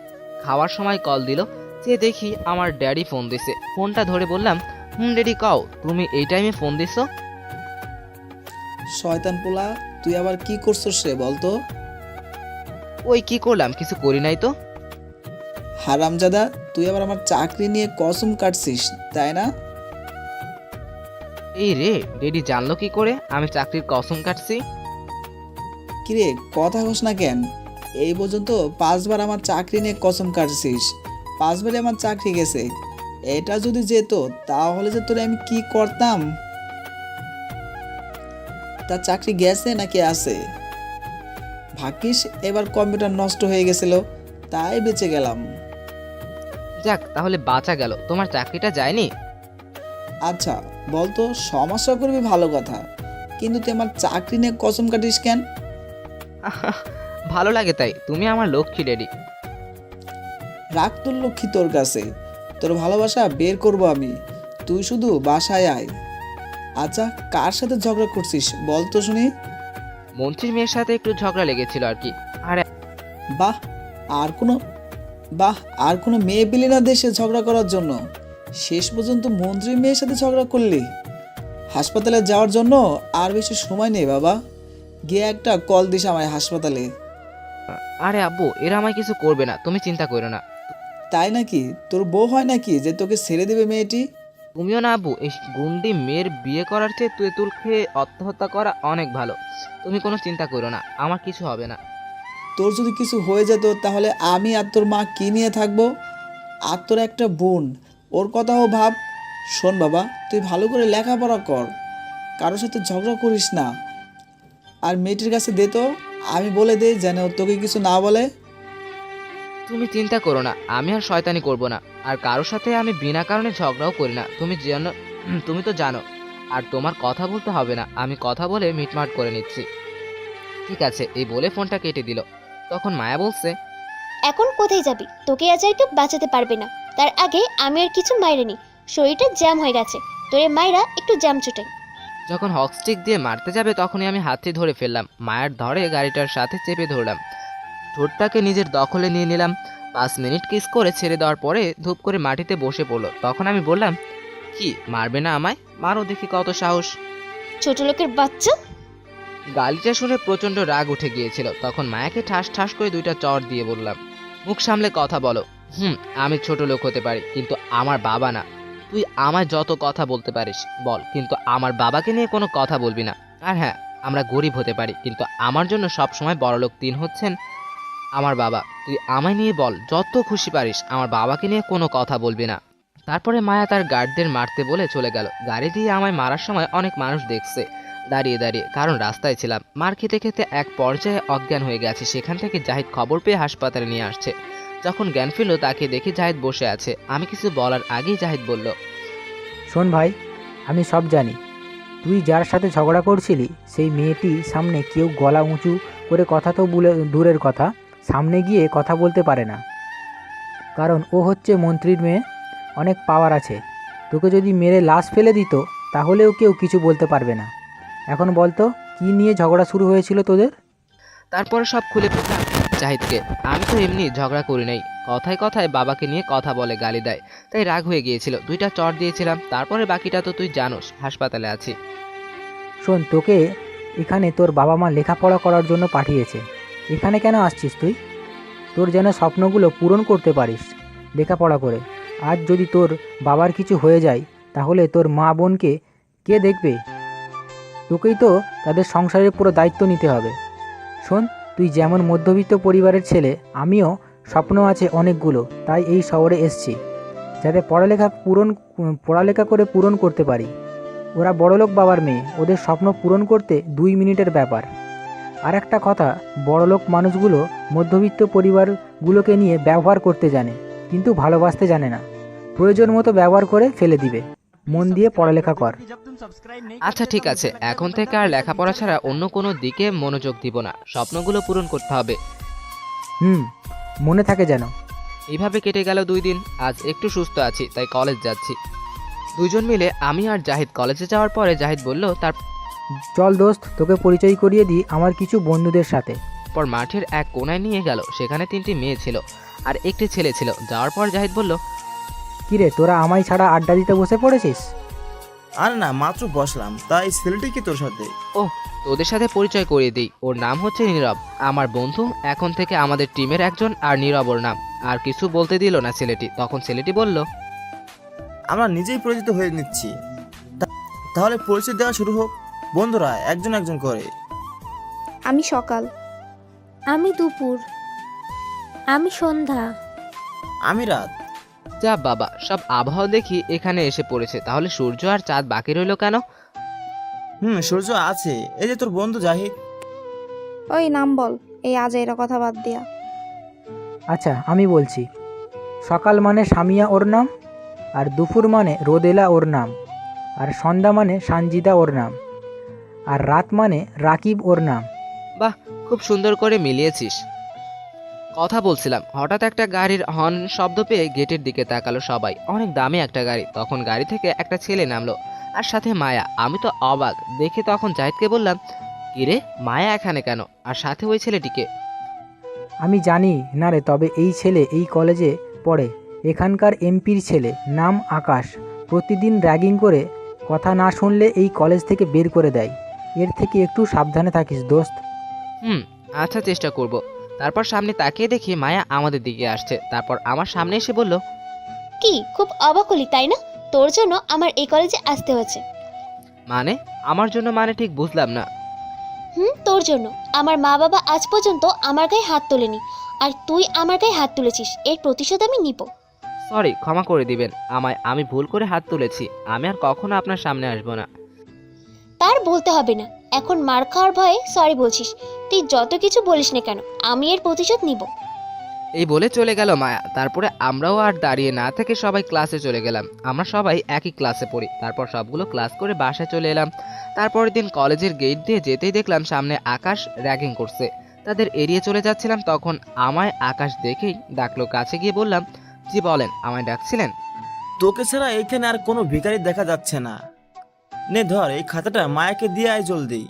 খাওয়ার সময় কল দিল। চেয়ে দেখি আমার ড্যাডি ফোন দিছে। ফোনটা ধরে বললাম, ড্যাডি কও, তুমি এই টাইমে ফোন দিছো? শয়তান পোলা, তুই আবার কি করছস রে বলতো? ওই কি করলাম? কিছু করি নাই তো। হারামজাদা, তুই আবার আমার চাকরি নিয়ে কসম কাটছিস তাই না? এই রে, ডেডি জানলো কি করে আমি চাকরির কসম কাটছি? কিরে কথা হোস না কেন? এই পর্যন্ত 5 বার আমার চাকরি নিয়ে কসম কাটছিস, 5 বারই আমার চাকরি গেছে। এটা যদি যেত তাহলে যে তোরে আমি কি করতাম। তা চাকরি গেছে নাকি আছে? ভাগ্যিস এবার কম্পিউটার নষ্ট হয়ে গেছিল, তাই বেঁচে গেলাম। যাক, তাহলে বাঁচা গেল। তোমার চাকরিটা যায়নি? আচ্ছা বলতো, সমস্যা করবি ভালো কথা, কিন্তু তুই আমার চাকরি নিয়ে কসম কাটিস কেন? ভালো লাগে তাই। তুমি আমার লক্ষ্মী ডেডি। রাখ তোর লক্ষ্মী তোর কাছে, তোর ভালোবাসা বের করব আমি, তুই শুধু বাসায় আয়। আচ্ছা কার সাথে ঝগড়া করছিস বল তো শুনি। মন্ত্রীর মেয়ের সাথে একটু ঝগড়া লেগেছিল আর কি। আর বাহ, আর কোনো মেয়ে পেলি না দেশে ঝগড়া করার জন্য? শেষ পর্যন্ত মন্ত্রীর মেয়ের সাথে ঝগড়া করলি? হাসপাতালে যাওয়ার জন্য আর বেশি সময় নেই বাবা, গিয়ে একটা কল দিস আমায় হাসপাতালে। আরে আব্বু, এরা আমায় কিছু করবে না, তুমি চিন্তা করো না। তাই নাকি? তোর বউ হয় নাকি যে তোকে ছেড়ে দেবে মেয়েটি? তুমিও না আব্বু, এই গুন্ডি মেয়ের বিয়ে করার চেয়ে তেঁতুল খেয়ে আত্মহত্যা করা অনেক ভালো। তুমি কোনো চিন্তা করো না, আমার কিছু হবে না। তোর যদি কিছু হয়ে যেত তাহলে আমি আর তোর মা কি নিয়ে থাকবো? আর তোর একটা বোন, ওর কথাও ভাব। শোন বাবা, তুই ভালো করে লেখাপড়া কর, কারোর সাথে ঝগড়া করিস না। আর মেয়েটির কাছে দে তো, আমি বলে দেই যেন ও তোকে কিছু না বলে। তুমি চিন্তা করো না, আমি আর শয়তানি করব না। আর কারোর সাথে আমি বিনা কারণে ঝগড়াও করি না, তুমি তো জানো। আর তোমার কথা বলতে হবে না, আমি কথা বলে মিটমাট করে নিচ্ছি। ঠিক আছে, এই বলে ফোনটা কেটে দিল। তখন মায়া বলছে, এখন কোথায় যাবি? তোকে আজ আর কেউ বাঁচাতে পারবে না। তার আগে আমি আর কিছু মাইরে নি, শরীরটা জ্যাম হয়ে গেছে, তোরে মাইরা একটু জ্যাম ছুটাই। যখন হকস্টিক দিয়ে মারতে যাবে তখনই আমি হাতটি ধরে ফেললাম। মায়ের ধরে গাড়িটার সাথে চেপে ধরলাম, ঠোঁটটাকে নিজের দখলে নিয়ে নিলাম। 5 মিনিট কিস করে ছেড়ে দেওয়ার পরে ধূপ করে মাটিতে বসে পড়লো। তখন আমি বললাম, কি মারবে না আমায়? মারো দেখি কত সাহস। ছোট লোকের বাচ্চা। গালিটা শুনে প্রচন্ড রাগ উঠে গিয়েছিল। তখন মায়াকে ঠাস ঠাস করে 2টা চড় দিয়ে বললাম, মুখ সামলে কথা বলো। আমি ছোট লোক হতে পারি, কিন্তু আমার বাবা না। তুই আমায় যত কথা বলতে পারিস বল, কিন্তু আমার বাবাকে নিয়ে কোনো কথা বলবি না। আর হ্যাঁ, আমরা গরিব হতে পারি, কিন্তু আমার জন্য সবসময় বড়লোক 3 হচ্ছেন আমার বাবা। তুই আমায় নিয়ে বল যত খুশি পারিস, আমার বাবাকে নিয়ে কোনো কথা বলবি না। তারপরে মায়া তার গার্ডদের মারতে বলে চলে গেল। গাড়ি দিয়ে আমায় মারার সময় অনেক মানুষ দেখছে দাঁড়িয়ে দাঁড়িয়ে, কারণ রাস্তায় ছিলাম। মার খেতে খেতে এক পর্যায়ে অজ্ঞান হয়ে গেছে। সেখান থেকে জাহিদ খবর পেয়ে হাসপাতালে নিয়ে আসছে। যখন জ্ঞান ফিরল তাকে দেখে জাহিদ বসে আছে। আমি কিছু বলার আগেই জাহিদ বলল, শোন ভাই, আমি সব জানি। তুই যার সাথে ঝগড়া করছিলি সেই মেয়েটি সামনে কেউ গলা উঁচু করে কথা তো দূরের কথা, সামনে গিয়ে কথা বলতে পারে না, কারণ ও হচ্ছে মন্ত্রীর মেয়ে, অনেক পাওয়ার আছে। তোকে যদি মেরে লাশ ফেলে দিত তাহলেও কেউ কিছু বলতে পারবে না। এখন বলতো কি নিয়ে ঝগড়া শুরু হয়েছিল তোদের? তারপরে সব খুলে বললাম জাহিদকে। আমি তো এমনি ঝগড়া করি নাই, কথায় কথায় বাবাকে নিয়ে কথা বলে, গালি দেয়, তাই রাগ হয়ে গিয়েছিল। 2টা চড় দিয়েছিলাম। তারপরে বাকিটা তো তুই জানোস, হাসপাতালে আছি। শোন, তোকে এখানে তোর বাবা মা লেখাপড়া করার জন্য পাঠিয়েছে। এখানে কেন আসছিস তুই? তোর যেন স্বপ্নগুলো পূরণ করতে পারিস লেখাপড়া করে। আজ যদি তোর বাবার কিছু হয়ে যায় তাহলে তোর মা বোনকে কে দেখবে? তোকেই তো তাদের সংসারের পুরো দায়িত্ব নিতে হবে। শোন, তুই যেমন মধ্যবিত্ত পরিবারের ছেলে, আমিও স্বপ্ন আছে অনেকগুলো, তাই এই শহরে এসছি যাতে পড়ালেখা করে পূরণ করতে পারি। ওরা বড়লোক বাবার মেয়ে, ওদের স্বপ্ন পূরণ করতে 2 মিনিটের ব্যাপার। আর একটা কথা, বড়লোক মানুষগুলো মধ্যবিত্ত পরিবারগুলোকে নিয়ে ব্যবহার করতে জানে, কিন্তু ভালোবাসতে জানে না। প্রয়োজন মতো ব্যবহার করে ফেলে দিবে। মন দিয়ে পড়ালেখা কর। আচ্ছা ঠিক আছে, এখন থেকে আর লেখাপড়া ছাড়া অন্য কোনো দিকে মনোযোগ দিব না, স্বপ্নগুলো পূরণ করতে হবে। মনে থাকে যেন। এইভাবে কেটে গেল 2 দিন। আজ একটু সুস্থ আছি, তাই কলেজ যাচ্ছি। 2জন মিলে, আমি আর জাহিদ। কলেজে যাওয়ার পরে জাহিদ বলল, চল দোস্ত, তোকে পরিচয় করিয়ে দিই আমার কিছু বন্ধুদের সাথে। তারপর মাঠের এক কোনায় নিয়ে গেল। সেখানে 3টি মেয়ে ছিল আর একটি ছেলে ছিল। যাওয়ার পর জাহিদ বলল, কিরে, তোরা আমায় ছাড়া আড্ডা দিতে বসে পড়েছিস? আর না, মাত্র বসলাম। তাই ছেলেটি কি তোর সাথে? ও, তোদের সাথে পরিচয় করিয়ে দিই, ওর নাম হচ্ছে নীরব, আমার বন্ধু, এখন থেকে আমাদের টিমের একজন। আর নীরব ওর নাম। আর কিছু বলতে দিল না ছেলেটি। তখন ছেলেটি বলল, আমরা নিজেই পরিচিত হয়ে নিচ্ছি। তাহলে পরিচয় দেওয়া শুরু হোক। বন্ধুরা একজন একজন করে। আমি সকাল। আমি দুপুর। আমি সন্ধ্যা। আমি রাত। যা বাবা, সব আবহাওয়া দেখি এখানে এসে পড়েছে, তাহলে সূর্য আর চাঁদ বাকি রইলো কেন? সূর্য আছে, এই যে তোর বন্ধু জাহিদ। ওই নাম বল, এই আজাইরা কথা বাদ দিয়া। আচ্ছা আমি বলছি। সকাল মানে সামিয়া ওর নাম, আর দুপুর মানে রোদেলা ওর নাম, আর সন্ধ্যা মানে সানজিদা ওর নাম, আর রাত মানে রাকিব ওর নাম। বাহ, খুব সুন্দর করে মিলিয়েছিস। কথা বলছিলাম, হঠাৎ একটা গাড়ির হর্ন শব্দ পেয়ে গেটের দিকে তাকালো সবাই। অনেক দামি একটা গাড়ি। তখন গাড়ি থেকে একটা ছেলে নামলো, আর সাথে মায়া। আমি তো অবাক দেখে তখন জাহিদকে বললাম, কিরে মায়া এখানে কেন, আর সাথে ওই ছেলেটিকে? আমি জানি না রে, তবে এই ছেলে এই কলেজে পড়ে, এখানকার এমপির ছেলে, নাম আকাশ। প্রতিদিন র্যাগিং করে, কথা না শুনলে এই কলেজ থেকে বের করে দেয়। এর থেকে একটু সাবধানে থাকিস দোস্ত। আচ্ছা, চেষ্টা করব। তারপর সামনে তাকিয়ে দেখি মায়া আমাদের দিকে আসছে। তারপর আমার সামনে এসে বলল, কি খুব অবাক হলি তাই না? তোর জন্য আমার এই কলেজে আসতে হচ্ছে। মানে? আমার জন্য মানে ঠিক বুঝলাম না। তোর জন্য। আমার মা বাবা আজ পর্যন্ত আমার গায়ে হাত তোলেনি, আর তুই আমার গায়ে হাত তুলেছিস, এর প্রতিশোধ আমি নিব। সরি, ক্ষমা করে দিবেন আমায়, আমি ভুল করে হাত তুলেছি। আমি আর কখনো আপনার সামনে আসবো না। তার বলতে হবে না, এখন মার খাওয়ার ভয়ে সরি বলছিস। তুই যত কিছু বলিস না কেন, আমি এর প্রতিশোধ নিব। এই বলে চলে গেল মায়া। তারপরে আমরাও আর দাঁড়িয়ে না থেকে সবাই ক্লাসে চলে গেলাম। আমরা সবাই একই ক্লাসে পড়ি। তারপর সবগুলো ক্লাস করে বাসায় চলে এলাম। তারপরের দিন কলেজের গেট দিয়ে যেতেই দেখলাম সামনে আকাশ র্যাগিং করছে। তাদের এড়িয়ে চলে যাচ্ছিলাম, তখন আমায় আকাশ দেখেই ডাকলো। কাছে গিয়ে বললাম, জি বলেন, আমায় ডাকছিলেন? তোকে ছাড়া এখানে আর কোনো ভিখারি দেখা যাচ্ছে না। নে ধর, এই খাতাটা মায়াকে দিয়ে আয় জলদি।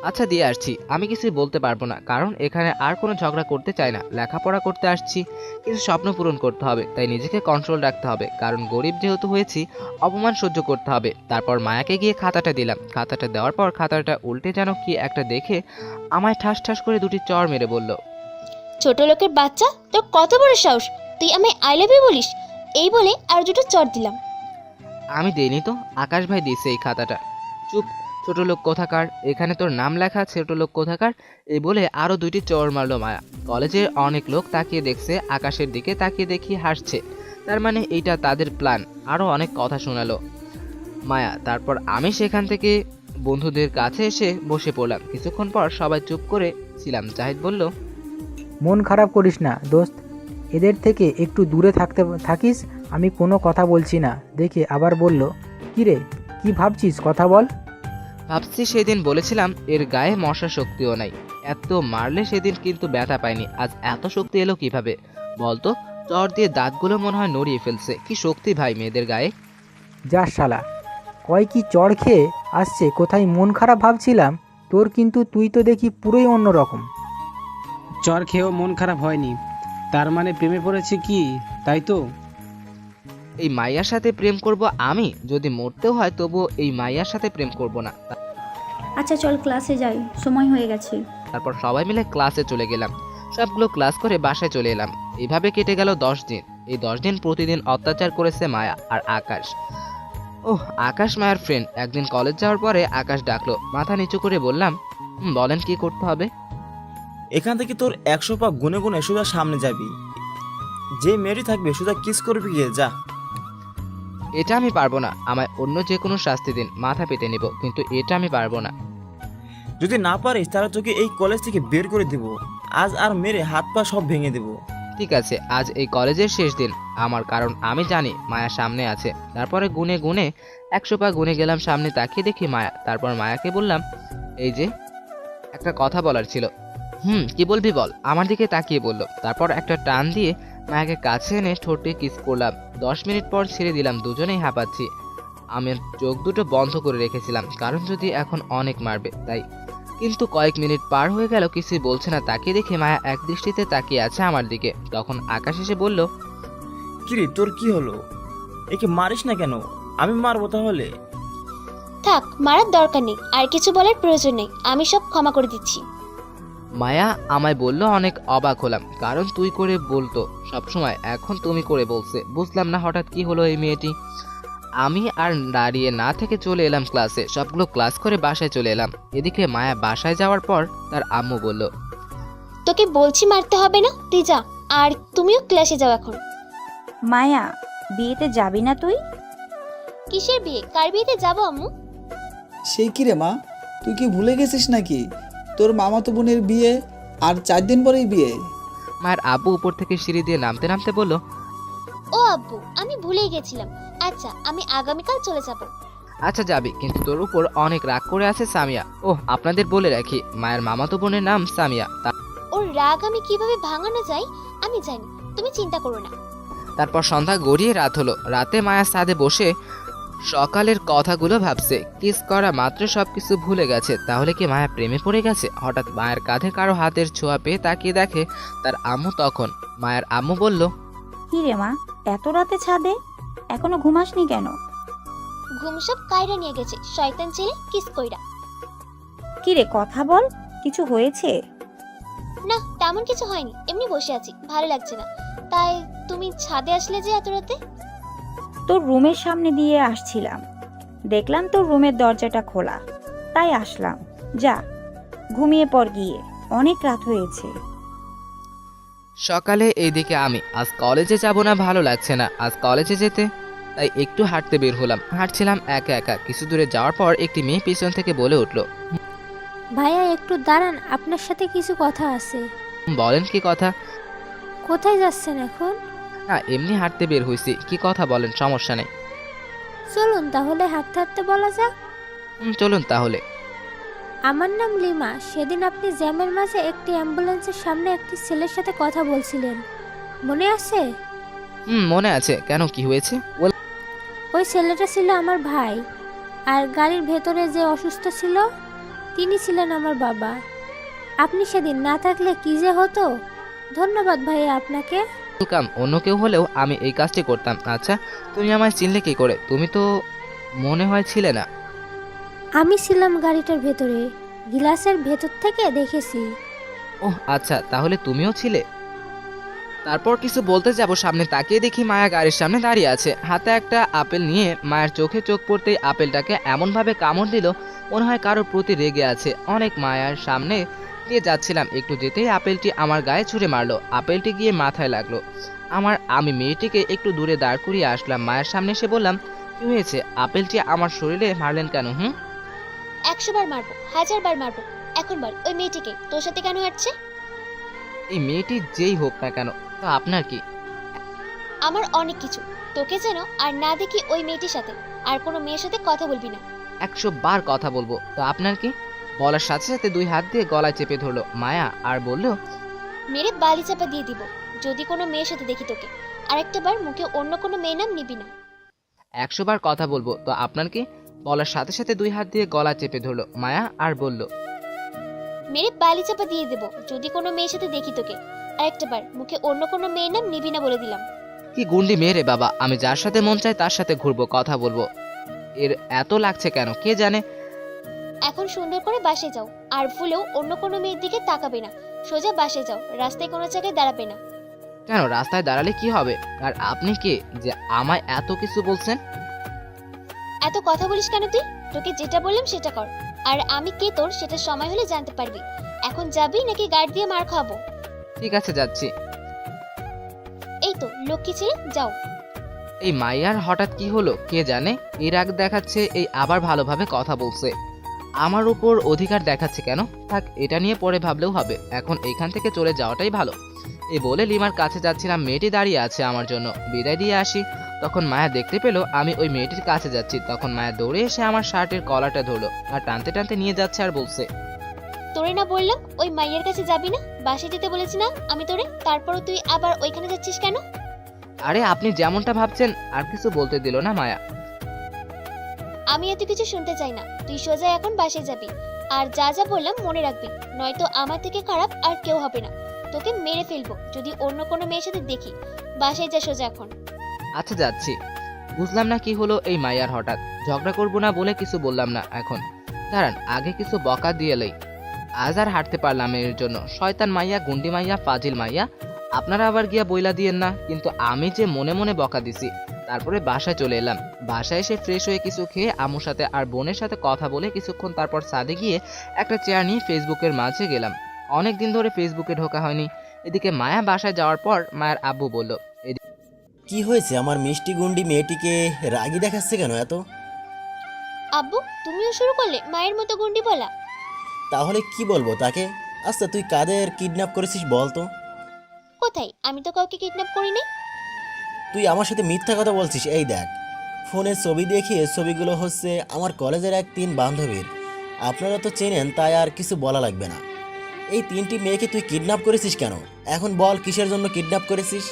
আচ্ছা, দিয়ে আসছি। আমি কিছুই বলতে পারবো না, কারণ এখানে আর কোনো ঝগড়া করতে চাই না। লেখাপড়া করতে আসছি, কিছু স্বপ্ন পূরণ করতে হবে, তাই নিজেকে কন্ট্রোল রাখতে হবে। কারণ গরিব যেহেতু হয়েছি, অপমান সহ্য করতে হবে। তারপর মায়াকে গিয়ে খাতাটা দিলাম। খাতাটা দেওয়ার পর খাতাটা উল্টে যেন কি একটা দেখে আমায় ঠাস ঠাস করে দুটি চড় মেরে বলল, ছোট লোকের বাচ্চা, তোর কত বড় সাহস, তুই আমায় আই লাভ ইউ বলিস? এই বলে আর দুটো চড় দিলাম। আমি দেইনি তো, আকাশ ভাই দিয়েছে এই খাতাটা। চুপ, ছোট লোক কোথাকার, এখানে তোর নাম লেখা ছোট লোক কোথাকার। এই বলে আরো দুইটি চড় মারলো মায়া। কলেজের অনেক লোক তাকিয়ে দেখছে, আকাশের দিকে তাকিয়ে দেখি হাসছে। তার মানে এইটা তাদের প্ল্যান। আরো অনেক কথা শোনালো মায়া। তারপর আমি সেখান থেকে বন্ধুদের কাছে এসে বসে পড়লাম। কিছুক্ষণ পর সবাই চুপ করে ছিলাম। জাহিদ বলল, মন খারাপ করিস না দোস্ত, এদের থেকে একটু দূরে থাকিস। আমি কোনো কথা বলছি না দেখে আবার বলল, কিরে কি ভাবছিস, কথা বল। ভাবছি সেদিন বলেছিলাম এর গায়ে মশা শক্তিও নাই, এত মারলে সেদিন কিন্তু ব্যথা পায়নি, আজ এত শক্তি এলো কিভাবে বলতো? চর দিয়ে দাঁতগুলো মনে হয় নড়িয়ে ফেলছে। কি শক্তি ভাই মেয়েদের গায়ে। যা শালা, কয় কি চড় খেয়ে আসছে, কোথায় মন খারাপ ভাবছিলাম তোর, কিন্তু তুই তো দেখি পুরোই অন্যরকম। চর খেয়েও মন খারাপ হয়নি, তার মানে প্রেমে পড়েছে কি, তাই তো? এই মাইয়ার সাথে প্রেম করব আমি? যদি মরতেও হয় তবুও এই মাইয়ার সাথে প্রেম করব না। আচ্ছা চল ক্লাসে যাই, সময় হয়ে গেছে। তারপর সবাই মিলে ক্লাসে চলে গেলাম। সবগুলো ক্লাস করে বাসায় চলে এলাম। এইভাবে কেটে গেল 10 দিন। এই 10 দিন প্রতিদিন অত্যাচার করেছে মায়া আর আকাশ। ওহ, আকাশ মায়ার ফ্রেন্ড। একদিন কলেজ যাওয়ার পরে আকাশ ডাকলো। মাথা নিচু করে বললাম, বলেন কি করতে হবে? এখান থেকে তোর 100 পা গুনে গুনে সোজা সামনে যাবি, যে মেয়েটি থাকবে সোজা কিস করবি গিয়ে, যা। এটা আমি পারবো না। আমায় অন্য যে কোনো শাস্তি দিন, মাথা পেতে নিব, কিন্তু এটা আমি পারবো না। যদি না পারিস তাহলে তোকে এই কলেজ থেকে বের করে দেব। আজ আর মেরে হাত পা সব ভেঙে দেব। ঠিক আছে, আজ এই কলেজের শেষ দিন আমার, কারণ আমি জানি মায়া সামনে আছে। তারপরে গুনে গুনে 100 পা গুনে গেলাম সামনে, তাকিয়ে দেখি মায়া। তারপর মায়াকে বললাম, এই যে একটা কথা বলার ছিল। কি বলবি বল, আমার দিকে তাকিয়ে বলল। তারপর একটা টান দিয়ে মায়াকে কাছে এনে ঠোঁটে কিস করলাম। 10 মিনিট পর ছেড়ে দিলাম। দুজনেই হাঁপাচ্ছি। আমি চোখ দুটো বন্ধ করে রেখেছিলাম, কারণ যদি এখন অনেক মারবে তাই। কিন্তু কয়েক মিনিট পার হয়ে গেল, কিছুই বলছে না। তাকিয়ে দেখে মায়া এক দৃষ্টিতে তাকিয়ে আছে আমার দিকে। তখন আকাশ এসে বলল, কিরে তোর কি হলো? একে মারিস না কেন? আমি মারবো তাহলে? থাক, মারার দরকার নেই, আর কিছু বলার প্রয়োজন নেই, আমি সব ক্ষমা করে দিচ্ছি। মায়া আমায় বলল। অনেক অবাক হলাম, কারণ তুই করে বলতো সবসময়, এখন তুমি করে বলছে। বুঝলাম না হঠাৎ কি হলো এই মেয়েটি। আমি আর দাঁড়িয়ে না থেকে চলে এলাম ক্লাসে। সবগুলো ক্লাস করে বাসায় চলে এলাম। এদিকে মায়া বাসায় যাওয়ার পর তার আম্মু বলল, তোকে বলছি মারতে হবে না, তুই যা। আর তুমিও ক্লাসে যাও এখন। মায়া, বিয়েতে যাবি না তুই? কিসের বিয়ে? কার বিয়েতে যাবো আম্মু? সেই কি রে মা, তুই কি ভুলে গেছিস নাকি? তোর মামাতো বোনের বিয়ে আর 4 দিন পরেই বিয়ে। মায়ের আব্বু উপর থেকে সিঁড়ি দিয়ে নামতে নামতে বলল, ও আব্বু, আমি ভুলেই গেছিলাম। আচ্ছা, আমি আগামীকাল চলে যাব। আচ্ছা যাবি, কিন্তু তোর উপর অনেক রাগ করে আছে সামিয়া। ওহ, আপনাদের বলে রাখি, মায়ের মামাতো বোনের নাম সামিয়া। ওর রাগ আমি কিভাবে ভাঙানো যায় আমি জানি, তুমি চিন্তা করো না। তারপর সন্ধ্যা গড়িয়ে রাত হলো। রাতে মায়া ছাদে বসে সকালের কথাগুলো ভাবছে। কিস করা মাত্র সবকিছু ভুলে গেছে। তাহলে কি মায়া প্রেমে পড়ে গেছে? হঠাৎ মায়ের কাঁধে কারো হাতের ছোঁয়া পেয়ে তাকিয়ে দেখে তার আম্মু। তখন মায়ের আম্মু বলল, কি রে মা, এত রাতে ছাদে? এখনো ঘুমাসনি কেন? ঘুম সব কায়রা নিয়ে গেছে, শয়তান ছেলে কিস কইরা। কি রে, কথা বল, কিছু হয়েছে? না, তেমন কিছু হয়নি, এমনি বসে আছি, ভালো লাগছে না। তাই তুমি ছাদে আসলে যে এত রাতে? তোর রুমের সামনে দিয়ে আসছিলাম, দেখলাম তোর রুমের দরজাটা খোলা, তাই আসলাম। যা, ঘুমিয়ে পড় গিয়ে, অনেক রাত হয়েছে। সকালে এইদিকে আমি আজ কলেজে যাব না, ভালো লাগছে না আজ কলেজে যেতে, তাই একটু হাঁটতে বের হলাম। হাঁটছিলাম একা একা। কিছু দূরে যাওয়ার পর একটি মেয়ে পিছন থেকে বলে উঠল, ভাইয়া একটু দাঁড়ান, আপনার সাথে কিছু কথা আছে। বলেন কি কথা? কোথায় যাচ্ছেন এখন? না, এমনি হাঁটতে বের হয়েছি। কি কথা বলেন, সমস্যা নেই। চলুন তাহলে হাঁটতে হাঁটতে বলা যাক। চলুন তাহলে। আমার নাম লিমা। সেদিন আপনি জ্যামের মাঝে একটি অ্যাম্বুলেন্সের সামনে একটি ছেলের সাথে কথা বলছিলেন, মনে আছে? মনে আছে। কেন, কি হয়েছে? ওই ছেলেটা ছিল আমার ভাই, আর গাড়ির ভেতরে যে অসুস্থ ছিল তিনি ছিলেন আমার বাবা। আপনি সেদিন না থাকলে কি যে হতো। ধন্যবাদ ভাইয়া আপনাকে। ওয়েলকাম। অন্য কেউ হলেও আমি এই কাজটি করতাম। আচ্ছা, তুমি আমায় চিনলে কি করে? তুমি তো মনে হয় ছিলে না। আমি ছিলাম গাড়িটার ভেতরে, গ্লাসের ভেতর থেকে দেখেছি। ওহ আচ্ছা, তাহলে তুমিও ছিলে। তারপর কিছু বলতে যাব, সামনে তাকিয়ে দেখি মায়া গাড়ির সামনে দাঁড়িয়ে আছে, হাতে একটা আপেল নিয়ে। মায়ের চোখে চোখ পড়তেই আপেলটাকে এমনভাবে কামড় দিল মনে হয় কারোর প্রতি রেগে আছে অনেক। মায়ার সামনে দিয়ে যাচ্ছিলাম, একটু যেতেই আপেলটি আমার গায়ে ছুঁড়ে মারলো। আপেলটি গিয়ে মাথায় লাগলো আমি মেয়েটিকে একটু দূরে দাঁড় করিয়ে আসলাম। মায়ের সামনে এসে বললাম, কি হয়েছে? আপেলটি আমার শরীরে মারলেন কেন? 100 বার মারবো, 1000 বার মারবো, এখন বল ওই মেয়েটিকে তোর সাথে কেন হাঁটছে? এই মেয়েটি যেই হোক না কেন, তো আপনার কি? আমার অনেক কিছু, তোকে যেন আর না দেখি ওই মেয়েটির সাথে আর কোনো মেয়ের সাথে কথা বলবি না। 100 বার কথা বলবো, তো আপনার কি? বলার সাথে সাথে 2 হাত দিয়ে গলায় চেপে ধরলো মায়া আর বলল, মেরে বালি চাপা দিয়ে দিব যদি কোনো মেয়ের সাথে দেখি তোকে। আরেকটা বার মুখে অন্য কোনো মেয়ের নাম নিবি না। 100 বার কথা বলবো, তো আপনার কি? বলার সাথে সাথে 2 হাত দিয়ে গলা চেপে ধরলো মায়া আর বলল, মেরে বালি চাপা দিয়ে দেব যদি কোনো মেয়ের সাথে দেখি তোকে। আরেকটা বার মুখে অন্য কোনো মেয়ের নাম নিবি না বলে দিলাম। কি গুন্ডি মেয়ে রে বাবা, আমি যার সাথে মন চায় তার সাথে ঘুরবো, কথা বলবো। এর এত লাগছে কেন কে জানে। এখন সুন্দর করে বাসে যাও, আর ভুলেও অন্য কোনো মেয়ের দিকে তাকাবে না। সোজা বাসে যাও, রাস্তায় কোনো জায়গায় দাঁড়াবে না। কেন, রাস্তায় দাঁড়ালে কি হবে? আর আপনি কে যে আমায় এত কিছু বলছেন? এত কথা বলিস কেন তুই? তোকে যেটা বললাম সেটা কর, আর আমি কে তোর সেটা সময় হলে জানতে পারবি। এখন যাবি নাকি গার্ড দিয়ে মার খাবো? ঠিক আছে, যাচ্ছি। এই তো লক্ষ্মী ছেলে, যাও। এই মাইয়ার হঠাৎ কি হলো কে জানে, এর আগ দেখাচ্ছে এই আবার ভালোভাবে কথা বলছে, আমার উপর অধিকার দেখাচ্ছে কেন? থাক, এটা নিয়ে পরে ভাবলেও হবে, এখন এইখান থেকে চলে যাওয়াটাই ভালো। এই বলে লিমার কাছে যাচ্ছিলাম, মেয়েটি দাঁড়িয়ে আছে আমার জন্য, বিদায় দিয়ে আসি। তখন মায়া দেখতে পেল আমি ওই মেয়েটির কাছে যাচ্ছি। তখন মায়া দৌড়ে এসে আমার শার্টের কলারটা ধরলো আর টানতে টানতে নিয়ে যাচ্ছে আর বলছে, তোরে না বললাম ওই মাইয়ের কাছে যাবি না? বাসে যেতে বলেছি না আমি তোরে? তারপরও তুই আবার ওইখানে যাচ্ছিস কেন? আরে আপনি যেমনটা ভাবছেন। আর কিছু বলতে দিল না মায়া। আমি এত কিছু শুনতে চাই না, তুই সোজা এখন বাসে যাবি। আর যা যা বললাম মনে রাখবি, নয়তো আমার থেকে খারাপ আর কেউ হবে না। তোকে মেরে ফেলবো যদি অন্য কোনো মেয়ের সাথে দেখি। বাসায় যা সোজা এখন। আচ্ছা যাচ্ছি। বুঝলাম না কি হলো এই মাইয়ার হঠাৎ। ঝগড়া করবো না বলে কিছু বললাম না। এখন দাঁড়ান, আগে কিছু বকা দিয়ে লই। আজ আর হাঁটতে পারলাম এর জন্য। শয়তান মাইয়া, গুন্ডি মাইয়া, ফাজিল মাইয়া। আপনারা আবার গিয়া বইলা দিয়েন না, কিন্তু আমি যে মনে মনে বকা দিছি। তারপরে বাসায় চলে এলাম। বাসায় এসে ফ্রেশ হয়ে কিছু খেয়ে আম্মুর সাথে আর বোনের সাথে কথা বলে কিছুক্ষণ তারপর ছাদে গিয়ে একটা চেয়ার নিয়ে ফেসবুকের মাঝে গেলাম। অনেক দিন ধরে ফেসবুকে ঢোকা হয়নি। এদিকে মায়া বাসায় যাওয়ার পর মায়ের আব্বু বলল, কি হয়েছে আমার মিষ্টি গুন্ডি মেয়েটিকে রাগী দেখাচ্ছে কেন এত? আব্বু তুমিও শুরু করলে মায়ের মতো গুন্ডি বলা? তাহলে কি বলবো তাকে? আচ্ছা তুই কাদের কিডন্যাপ করেছিস বল তো? কোথায়? আমি তো কাউকে কিডন্যাপ করিনি। তুই আমার সাথে মিথ্যা কথা বলছিস। এই দেখ, ফোনে ছবি দেখিয়ে ছবিগুলো হচ্ছে আমার কলেজের এক 3 বান্ধবীর। আপনারা তো চেনেন, তাই আর কিছু বলা লাগবে না। এই 3টি মেয়েকে তুই কিডন্যাপ করেছিস কেন? এখন বল কিসের জন্য কিডন্যাপ করেছিস?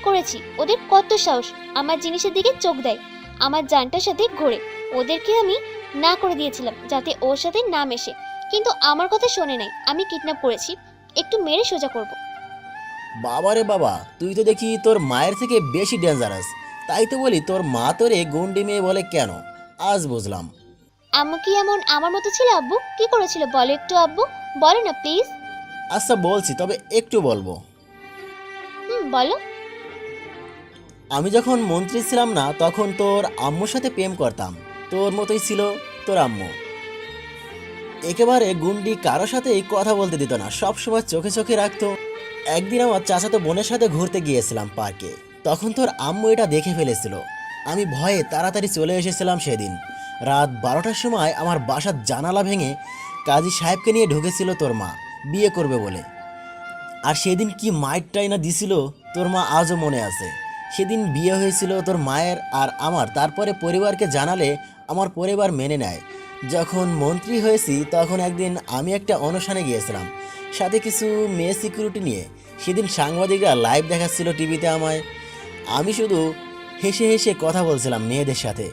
করেছি। ওদের কত সাহস আমার জিনিসের দিকে চোখ দেয়, আমার জানটার সাথে ঘোরে। ওদেরকে আমি না করে দিয়েছিলাম যাতে ওর সাথে না মেশে, কিন্তু আমার কথা শোনে নাই। আমি কিডন্যাপ করেছি, একটু মেরে সোজা করব। বাবারে বাবা, তুই তো দেখি তোর মায়ের থেকে বেশি ডেঞ্জারাস। তাই তো বলি তোর মা তোরে গুন্ডি মেয়ে বলে কেন, আজ বুঝলাম। আম্মু কি এমন আমার মতো ছিল? আব্বু কি করেছিল বলো একটু, আব্বু বলো না প্লিজ। আচ্ছা বলছি, তবে একটু বলবো। বলো। আমি যখন মন্ত্রী ছিলাম না, তখন তোর আম্মুর সাথে প্রেম করতাম। তোর মতোই ছিল তোর আম্মু, একেবারে গুন্ডি, কারোর সাথেই কথা বলতে দিত না, সবসময় চোখে চোখে রাখতো। একদিন আমার চাচাতো বোনের সাথে ঘুরতে গিয়েছিলাম পার্কে, তখন তোর আম্মু এটা দেখে ফেলেছিল। আমি ভয়ে তাড়াতাড়ি চলে এসেছিলাম। সেদিন রাত 12টার সময় আমার বাসার জানালা ভেঙে কাজী সাহেবকে নিয়ে ঢুকেছিল তোর মা, বিয়ে করবে বলে। আর সেদিন কি মাইরটাই না দিছিল, তোর মা আজও মনে আছে। সেদিন বিয়ে হয়েছিল তোর মায়ের আর আমার। তারপরে পরিবারকে জানালে আমার পরিবার মেনে নেয়। যখন মন্ত্রী হয়েছি তখন একদিন আমি একটা অনুষ্ঠানে গিয়েছিলাম, সাথে কিছু মেয়ে সিকিউরিটি নিয়ে। সেদিন সাংবাদিকরা লাইভ দেখাচ্ছিল টিভিতে আমায়। আমি শুধু হেসে হেসে কথা বলছিলাম মেয়েদের সাথে।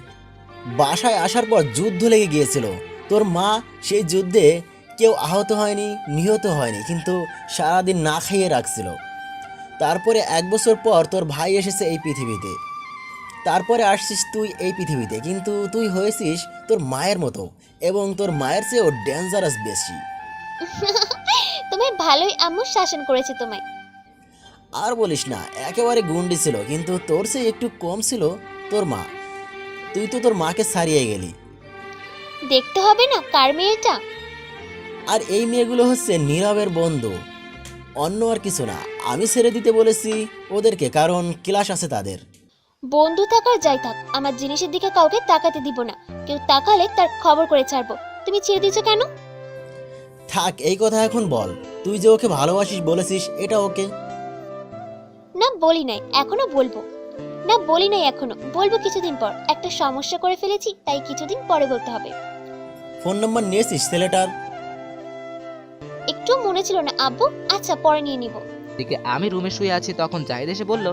বাসায় আসার পর যুদ্ধ লেগে গিয়েছিল। তোর মা সেই যুদ্ধে কেউ আহত হয়নি, নিহত হয়নি, কিন্তু সারাদিন না খাইয়ে রাখছিল। তারপরে 1 বছর পর তোর ভাই এসেছে এই পৃথিবীতে। তারপরে আসছিস তুই এই পৃথিবীতে, কিন্তু তুই হয়েছিস তোর মায়ের মতো, এবং তোর মায়ের চেয়েও ডেঞ্জারাস বেশি। তোমায় ভালোই আম্মু শাসন করেছে তোমায়। আর বলিস না, একেবারে গুন্ডি ছিল, কিন্তু তোর চেয়ে একটু কম ছিল তোর মা। তুই তো তোর মাকে ছাড়িয়ে গেলি। দেখতে হবে না কার মেয়েটা? আর এই মেয়েগুলো হচ্ছে নীরবের বন্ধু, অন্য আর কিছু না। আমি ছেড়ে দিতে বলেছি ওদেরকে, কারণ ক্লাস আছে তাদের। বন্ধু থাকার যাই থাক, আমার জিনিসের দিকে কাউকে তাকাতে দিব না। কেউ তাকালে তার খবর করে ছাড়বো। তুমি ছেড়ে দিচ্ছ কেন? থাক, এই কথা এখন বল। তুই যে ওকে ভালোবাসিস বলেছিস, এটা ওকে? না বলি নাই, এখনো বলবো। না বলি নাই, এখনো বলবো কিছুদিন পর। একটা সমস্যা করে ফেলেছি, তাই কিছুদিন পরে বলতে হবে। ফোন নাম্বার নিয়েছিস ছেলেটার? একটু মনে ছিল না আব্বু। আচ্ছা পরে নিয়ে নিব। এদিকে আমি রুমে শুয়ে আছি, তখন জাহিদ এসে বলল,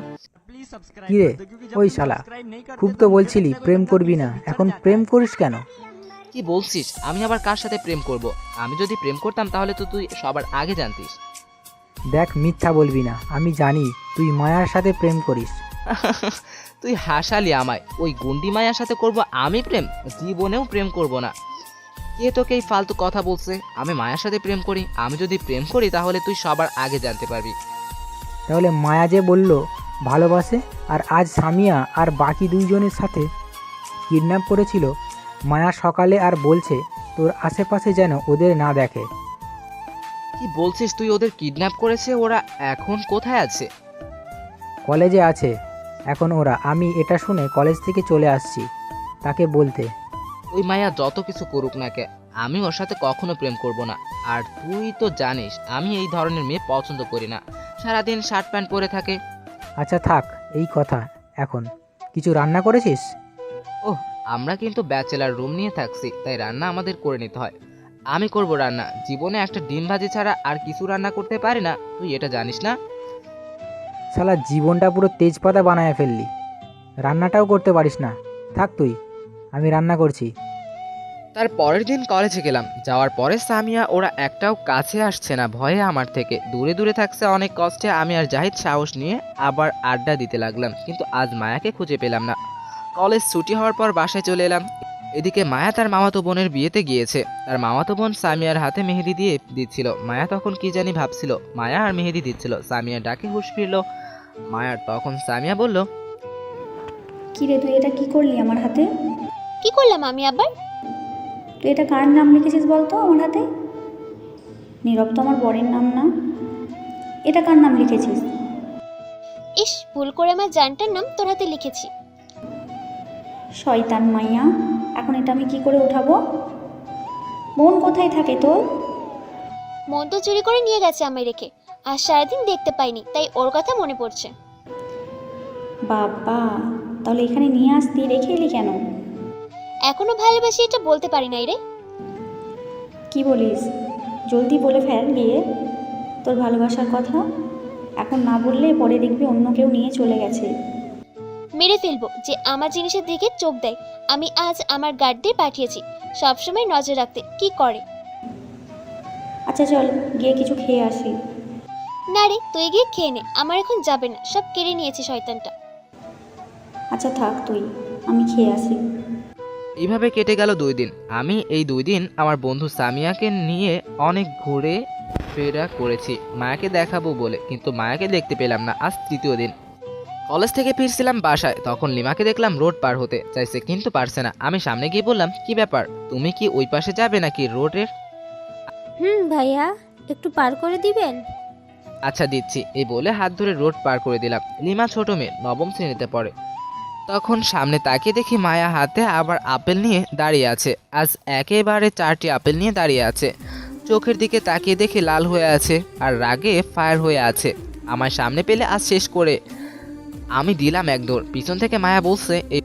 কিরে ওই শালা, খুব তো বলছিলি প্রেম করবি না, এখন প্রেম করিস কেন? কি বলছিস? আমি আবার কার সাথে প্রেম করব? আমি যদি প্রেম করতাম তাহলে তো তুই সবার আগে জানতিস। দেখ, মিথ্যা বলবি না, আমি জানি তুই মায়ার সাথে প্রেম করিস। তুই হাসালি আমায়। ওই গুন্ডি মায়ার সাথে করব আমি প্রেম? জীবনেও প্রেম করব না। কে তোকে এই ফালতু কথা বলছে? আমি মায়ার সাথে প্রেম করি? আমি যদি প্রেম করি তাহলে তুই সবার আগে জানতে পারবি। তাহলে মায়া যে বলল ভালোবাসে, আর আজ সামিয়া আর বাকি 2 জনের সাথে কিডন্যাপ করেছিল, মায়া সকালে আর বলছে তোর আশেপাশে যেন ওদের না দেখে। কি বলছিস? তুই ওদের কিডন্যাপ করেছে? ওরা এখন কোথায় আছে? কলেজে আছে এখন ওরা। আমি এটা শুনে কলেজ থেকে চলে আসছি তাকে বলতে। ওই মায়া যত কিছু করুক না কে, আমি ওর সাথে কখনো প্রেম করব না। আর তুই তো জানিস আমি এই ধরনের মেয়ে পছন্দ করি না, সারাদিন শার্ট প্যান্ট পরে থাকে। আচ্ছা থাক এই কথা, এখন কিছু রান্না করেছিস? ওহ, আমরা কিন্তু ব্যাচেলার রুম নিয়ে থাকছি, তাই রান্না আমাদের করে নিতে হয়। আমি করব রান্না? জীবনে একটা ডিম ভাজি ছাড়া আর কিছু রান্না করতে পারি না, তুই এটা জানিস না? শালা জীবনটা পুরো তেজপাতা বানায় ফেললি, রান্নাটাও করতে পারিস না। থাক তুই, আমি রান্না করছি। তার পরের দিন কলেজে গেলাম। যাওয়ার পরে সামিয়া ওরা একটাও কাছে আসছে না, ভয়ে আমার থেকে দূরে দূরে থাকছে। অনেক কষ্টে আমি আর জাহিদ সাহস নিয়ে আবার আড্ডা দিতে লাগলাম, কিন্তু আজ মায়াকে খুঁজে পেলাম না। কলেজ ছুটি হওয়ার পর বাসায় চলে এলাম। এদিকে মায়া তার মামাতো বোনের বিয়েতে গিয়েছে। তার মামাতো বোন সামিয়ার হাতে মেহেদি দিয়ে দিচ্ছিল। মায়া তখন কি জানি ভাবছিল, মায়া আর মেহেদি দিচ্ছিল। সামিয়া ডাকে হুঁশ ফিরল মায়ার। তখন সামিয়া বলল, কিরে তুই এটা কি করলি আমার হাতে? কি করলাম আমি আবার? তুই এটা কার নাম লিখেছিস বলতো আমার হাতে? নীরব তো আমার বরের নাম না। এটা কার নাম লিখেছিস? ইস, ভুল করে আমার জানটার নাম তোর হাতে লিখেছি। শয়তান মাইয়া, এখন এটা আমি কি করে উঠাবো? মন কোথায় থাকে তোর? মন তো চুরি করে নিয়ে গেছে আমায় রেখে, আর সারাদিন দেখতে পাইনি, তাই ওর কথা মনে পড়ছে। বাবা, তাহলে এখানে নিয়ে আসতি, রেখে এলি কেন? এখনো ভালোবাসি এটা বলতে পারি নাই রে। কি বলিস? জলদি বলে ফেল গিয়ে তোর ভালোবাসার কথা। এখন না বললে পরে দেখবি অন্য কেউ নিয়ে চলে গেছে। মেরে ফেলবো যে আমার জিনিসের দিকে চোখ দেয়। আমি আজ আমার গার্ডদের পাঠিয়েছি সবসময় নজর রাখতে, কি করে। আচ্ছা চল গিয়ে কিছু খেয়ে আসি। না রে, তুই গিয়ে খেয়ে নে, আমার এখন যাবে না, সব কেড়ে নিয়েছে শয়তানটা। আচ্ছা থাক তুই, আমি খেয়ে আসি। এইভাবে কেটে গেল 2 দিন। আমি এই 2 দিন আমার বন্ধু সামিয়াকে নিয়ে অনেক ঘুরে ফেরা করেছি মায়াকে দেখাবো বলে, কিন্তু মায়াকে দেখতে পেলাম না। আজ 3য় দিন। কলেজ থেকে ফিরছিলাম বাসায়, তখন লিমাকে দেখলাম রোড পার হতে চাইছে কিন্তু পারছে না। আমি সামনে গিয়ে বললাম, কি ব্যাপার, তুমি কি ওই পাশে যাবে নাকি রোডের? ভাইয়া, একটু পার করে দিবেন? আচ্ছা দিচ্ছি, এই বলে হাত ধরে রোড পার করে দিলাম। লিমা ছোট মেয়ে, 9ম শ্রেণীতে পড়ে। তখন সামনে তাকিয়ে দেখি মায়া হাতে আবার আপেল নিয়ে দাঁড়িয়ে আছে। আজ একেবারে 4টি আপেল নিয়ে দাঁড়িয়ে আছে। চোখের দিকে তাকিয়ে দেখি লাল হয়ে আছে আর রাগে ফায়ার হয়ে আছে। আমার সামনে পেলে আজ শেষ করে আমি দিলাম এক দৌড়। পিছন থেকে মায়া বলছে, এই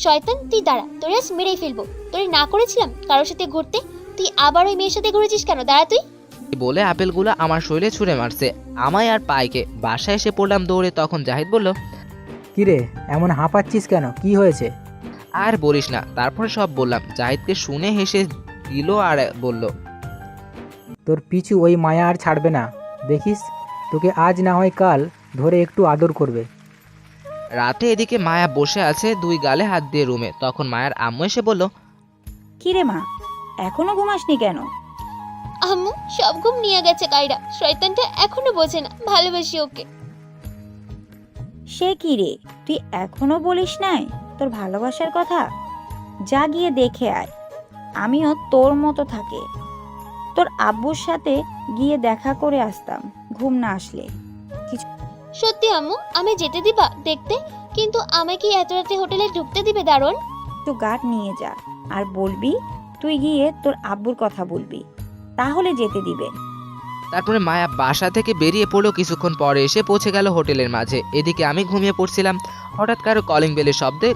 শয়তান তুই দাঁড়া, তোর আজ মেরেই ফেলবো। তোরে না করেছিলাম কারোর সাথে ঘুরতে, তুই আবার ওই মেয়ের সাথে ঘুরেছিস কেন? দাঁড়া তুই। বলে আপেলগুলো আমার শরীরে ছুঁড়ে মারছে, আমায় আর পাইকে। বাসায় এসে পড়লাম দৌড়ে। তখন জাহিদ বলল, কিরে এমন হাঁপাচ্ছিস কেন, কি হয়েছে? আর বলিস না। তারপরে সব বললাম। জাহিদকে শুনে হেসে দিল আর বলল, তোর পিছু ওই মায়া আর ছাড়বে না, দেখিস। তোকে আজ না হয় কাল ধরে একটু আদর করবে। রাতে এদিকে মায়া বসে আছে 2 গালে হাত দিয়ে রুমে। তখন মায়ার আম্মু এসে বলল, কিরে মা, এখনো ঘুমাসনি কেন? আম্মু, সব ঘুম নিয়ে গেছে কায়রা। শয়তানটা এখনো বোঝে না ভালোবাসি ওকে। সে কি রে, তুই এখনো বলিস নাই তোর ভালোবাসার কথা? যা গিয়ে দেখে আয়। আমিও তোর মতো থাকে, তোর আব্বুর সাথে গিয়ে দেখা করে আসতাম ঘুম না আসলে। সত্যি আম্মু, আমি যেতে দিবা দেখতে? কিন্তু আমায় কি এত রাতে হোটেলে ঢুকতে দিবে দারুণ? তো গার্ড নিয়ে যা আর বলবি তুই গিয়ে তোর আব্বুর কথা বলবি, তাহলে যেতে দিবে। তারপরে মায়া বাসা থেকে বেরিয়ে পড়লো। কিছুক্ষণ পরে এসে পৌঁছে গেল হোটেলের মাঝে। এদিকে আমি ঘুমিয়ে পড়ছিলাম। হঠাৎ কারো কলিং বেলের শব্দে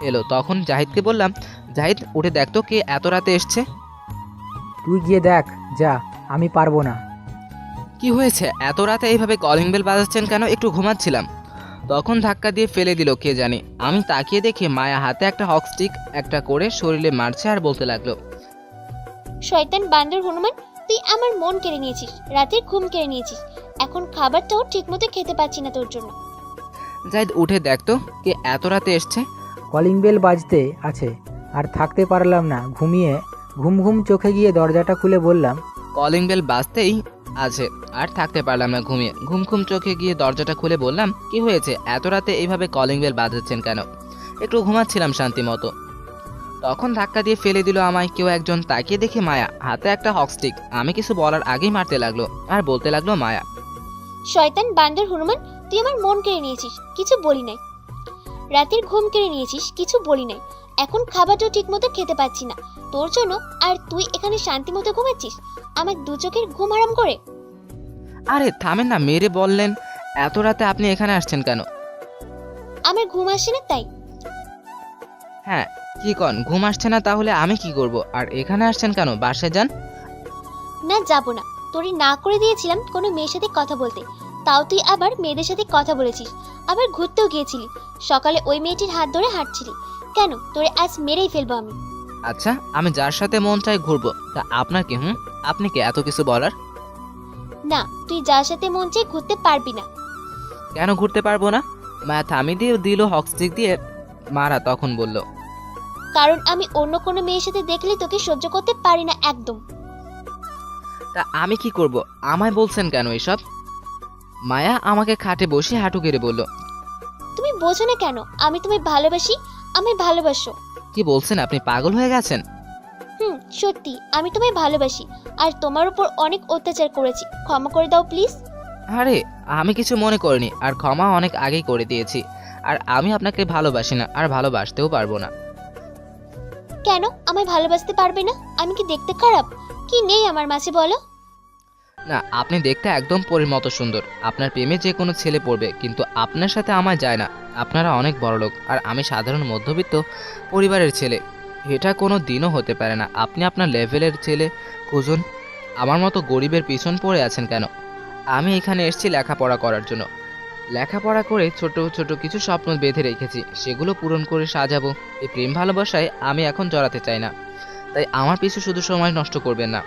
এলো। তখন জাহিদকে বললাম, জাহিদ উঠে দেখতো কে এত রাতে এসছে। তুই গিয়ে দেখ, যা, আমি পারবো না। কি হয়েছে, এত রাতে এইভাবে কলিং বেল বাজাচ্ছেন কেন? একটু ঘুমাচ্ছিলাম। তখন ধাক্কা দিয়ে ফেলে দিল কে জানি। আমি তাকিয়ে দেখি মায়া হাতে একটা হক স্টিক একটা করে শরীরে মারছে আর বলতে লাগলো, শয়তান বান্দর হনুমান, তুই আমার মন কেড়ে নিয়েছিস, রাতের ঘুম কেড়ে নিয়েছিস। এখন খাবারটাও ঠিক মতো খেতে পাচ্ছি না তোর জন্য। জাহিদ উঠে দেখতো কে এত রাতে এসছে। কলিং বেল বাজতে আছে আর থাকতে পারলাম না, ঘুমিয়ে ঘুম ঘুম চোখে গিয়ে দরজাটা খুলে বললাম, কলিং বেল বাজতেই আছে আর থাকতে পারলাম না, ঘুমিয়ে ঘুম ঘুম চোখে গিয়ে দরজাটা খুলে বললাম, কি হয়েছে, এত রাতে এইভাবে কলিং বেল বাজাচ্ছেন কেন? একটু ঘুমাচ্ছিলাম শান্তি মতো। তখন ধাক্কা দিয়ে ফেলে দিল আমায় কেউ একজন। তাকিয়ে দেখি মায়া হাতে একটা হক স্টিক। আমি কিছু বলার আগেই মারতে লাগলো আর বলতে লাগলো, মায়া শয়তান বান্দর হনুমান, তুই আমার মন কেড়ে নিয়েছিস, কিছু বলি নাই। রাতের ঘুম কেড়ে নিয়েছিস, কিছু বলি নাই। এখন খাবারটাও ঠিক মতো খেতে পাচ্ছি না তোর জন্য, আর তুই এখানে শান্তি মতো ঘুমাচ্ছিস আমার 2 চোখের ঘুম হারাম করে। আরে থামেন না, মেরে বললেন এত রাতে আপনি এখানে আসছেন কেন? আমার ঘুম আসছে না তাই। হ্যাঁ কি কন, ঘুম আসছে না? তাহলে আমি কি করব? আর এখানে আসছেন কেন? বাসায় যান। না যাব না, তোরই না করে দিয়েছিলাম কোনো মেয়ের সাথে কথা বলতে, তাও তুই আবার মেয়েদের সাথে কথা বলেছিস, আবার ঘুরতেও গিয়েছিলি। সকালে ওই মেয়েটির হাত ধরে হাঁটছিলি কেন? তোরে আজ মেরেই ফেলবো আমি। আচ্ছা আমি যার সাথে মন চাই ঘুরবো, তা আপনার কি? আপনি কি এত কিছু বলার? না, তুই যার সাথে মন চাই ঘুরতে পারবি না। কেন ঘুরতে পারবো না? মায়া থামি দিয়ে দিল হক স্টিক দিয়ে মারা। তখন বলল, কারণ আমি অন্য কোনো মেয়ের সাথে দেখলে তোকে সহ্য করতে পারি না একদম। তা আমি কি করব? আমায় বলছেন কেন এসব? মায়া আমাকে খাটে বসে হাঁটু গেড়ে বলল, তুমি বোঝো না কেন? আমি তোমায় ভালোবাসি, আমায় ভালোবাসো। কি বলছেন আপনি? পাগল হয়ে গেছেন? সত্যি আমি তোমায় ভালোবাসি, আর তোমার উপর অনেক অত্যাচার করেছি, ক্ষমা করে দাও প্লিজ। আরে আমি কিছু মনে করিনি, আর ক্ষমা অনেক আগেই করে দিয়েছি। আর আমি আপনাকে ভালোবাসি না, আর ভালোবাসতেও পারবো না। কেন আমায় ভালোবাসতে পারবে না? আমি কি দেখতে খারাপ? কি নেই আমার মাঝে বলো? না, আপনি দেখতে একদম পরীর মতো সুন্দর। আপনার প্রেমে যে কোনো ছেলে পড়বে, কিন্তু আপনার সাথে আমার যায় না। আপনারা অনেক বড়লোক, আর আমি সাধারণ মধ্যবিত্ত পরিবারের ছেলে। এটা কোনো দিনও হতে পারে না। আপনি আপনার লেভেলের ছেলে খুঁজুন। আমার মতো গরিবের পিছন পড়ে আছেন কেন? আমি এখানে এসেছি লেখাপড়া করার জন্য। লেখাপড়া করে ছোট ছোট কিছু স্বপ্ন বেঁধে রেখেছি, সেগুলো পূরণ করে সাজাবো। এই প্রেম ভালোবাসায় আমি এখন জড়াতে চাই না। তাই আমার পিছু শুধু সময় নষ্ট করবেন না।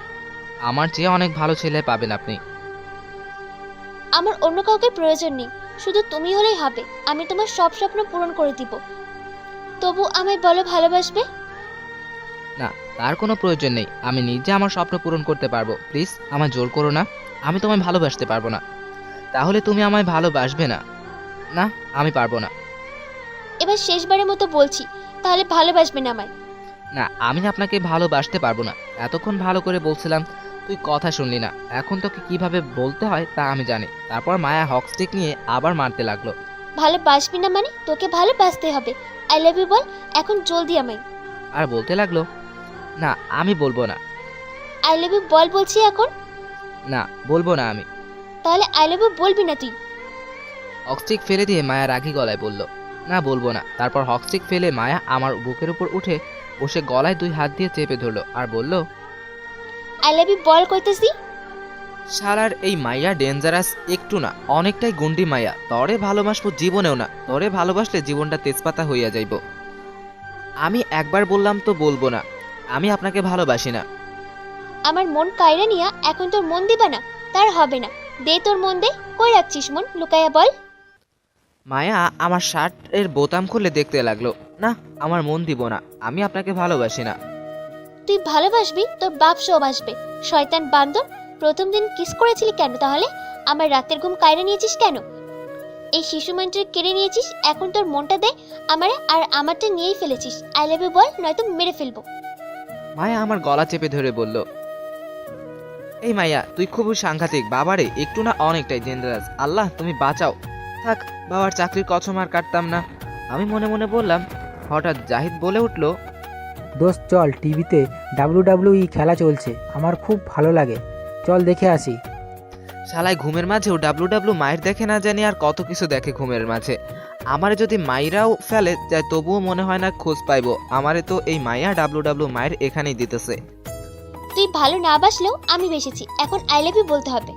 আমার চেয়ে অনেক ভালো ছেলে পাবেন আপনি। আমার অন্য কাউকে প্রয়োজন নেই, শুধু তুমি হলেই হবে। আমি তোমার সব স্বপ্ন পূরণ করে দিব। তবু আমায় বলো ভালোবাসবে? না, তার কোনো প্রয়োজন নেই। আমি নিজে আমার স্বপ্ন পূরণ করতে পারবো। প্লিজ আমায় জোর করো না। আমি তোমায় ভালোবাসতে পারবো না। তাহলে তুমি আমায় ভালোবাসবে না? না, আমি পারবো না। এবার শেষবারের মতো বলছি, তাহলে ভালোবাসবে না আমায়? না, আমি আপনাকে ভালোবাসতে পারবো না। এতক্ষণ ভালো করে বলছিলাম, তুই কথা শুনলি না। এখন তোকে কিভাবে বলতে হয় তা আমি জানি। তারপর মায়া হকস্টিক নিয়ে আবার মারতে লাগলো। ভালোবাসবি না মানে তোকে ভালোবাসতে হবে। আই লাভ ইউ বল এখন জলদি আমায়। আর বলতে লাগলো, না আমি বলবো না। আই লাভ ইউ বল বলছি এখন। না, বলবো না আমি। তাহলে আই লাভ ইউ বলবি না তুই? হকস্টিক ফেলে দিয়ে মায়া রাগী গলায় বলল, না বলবো না। তারপর হকস্টিক ফেলে মায়া আমার বুকের উপর উঠে বসে গলায় 2 হাত দিয়ে চেপে ধরলো আর বলল, আই লাভ ইউ বল কইতেছি। শালার এই মাইয়া ডেঞ্জারাস একটু না, অনেকটাই গুন্ডি মাইয়া। তরে ভালোবাসবো জীবনেও না। তরে ভালোবাসলে জীবনটা তেজপাতা হইয়া যাইব। আমি একবার বললাম তো বলবো না। আমি আপনাকে ভালোবাসি না। আমার মন কায়রা নিয়া এখন তোর মন দিবা না? তার হবে না। দে তোর মন দে। কই রাখছিস মন? লুকায়া বল। মায়া আমার শার্টের বোতাম খুলে দেখতে লাগলো। না, আমার মন দিব না। আমি আপনাকে ভালোবাসি না। তুই ভালোবাসবি, তোর বাপ সব আসবে। শয়তান বান্দর, প্রথম দিন কিস করেছিলি কেন তাহলে? আমার রাতের ঘুম কায়রা নিয়েছিস কেন? এই শিশু মনটা কেড়ে নিয়েছিস। এখন তোর মনটা দে আমারে, আর আমারটা নিয়েই ফেলেছিস। আই লাভ ইউ বল, নয়তো মেরে ফেলবো। মায়া আমার গলা চেপে ধরে বলল, এই মাইয়া তুই খুবই সাংঘাতিক। বাবারে একটু না, অনেকটাই ডেঞ্জারাস। আল্লাহ তুমি বাঁচাও। থাক, বাবার চাকরির কসম আর কাটতাম না। আমি মনে মনে বললাম। হঠাৎ জাহিদ বলে উঠল, দোস্ত চল, টিভিতে WWE খেলা চলছে, আমার খুব ভালো লাগে, চল দেখে আসি। শালায় ঘুমের মাঝেও ডাব্লু মায়ের দেখে না জানি আর কত কিছু দেখে ঘুমের মাঝে। আমারে যদি মাইরাও ফেলে যায় তবুও মনে হয় না খোঁজ পাইবো। আমারে তো এই মাইয়া ডাব্লু মায়ের এখানেই দিতেছে। তুই ভালো না বাসলেও আমি বেসেছি, এখন আই লাভ ইউ বলতে হবে।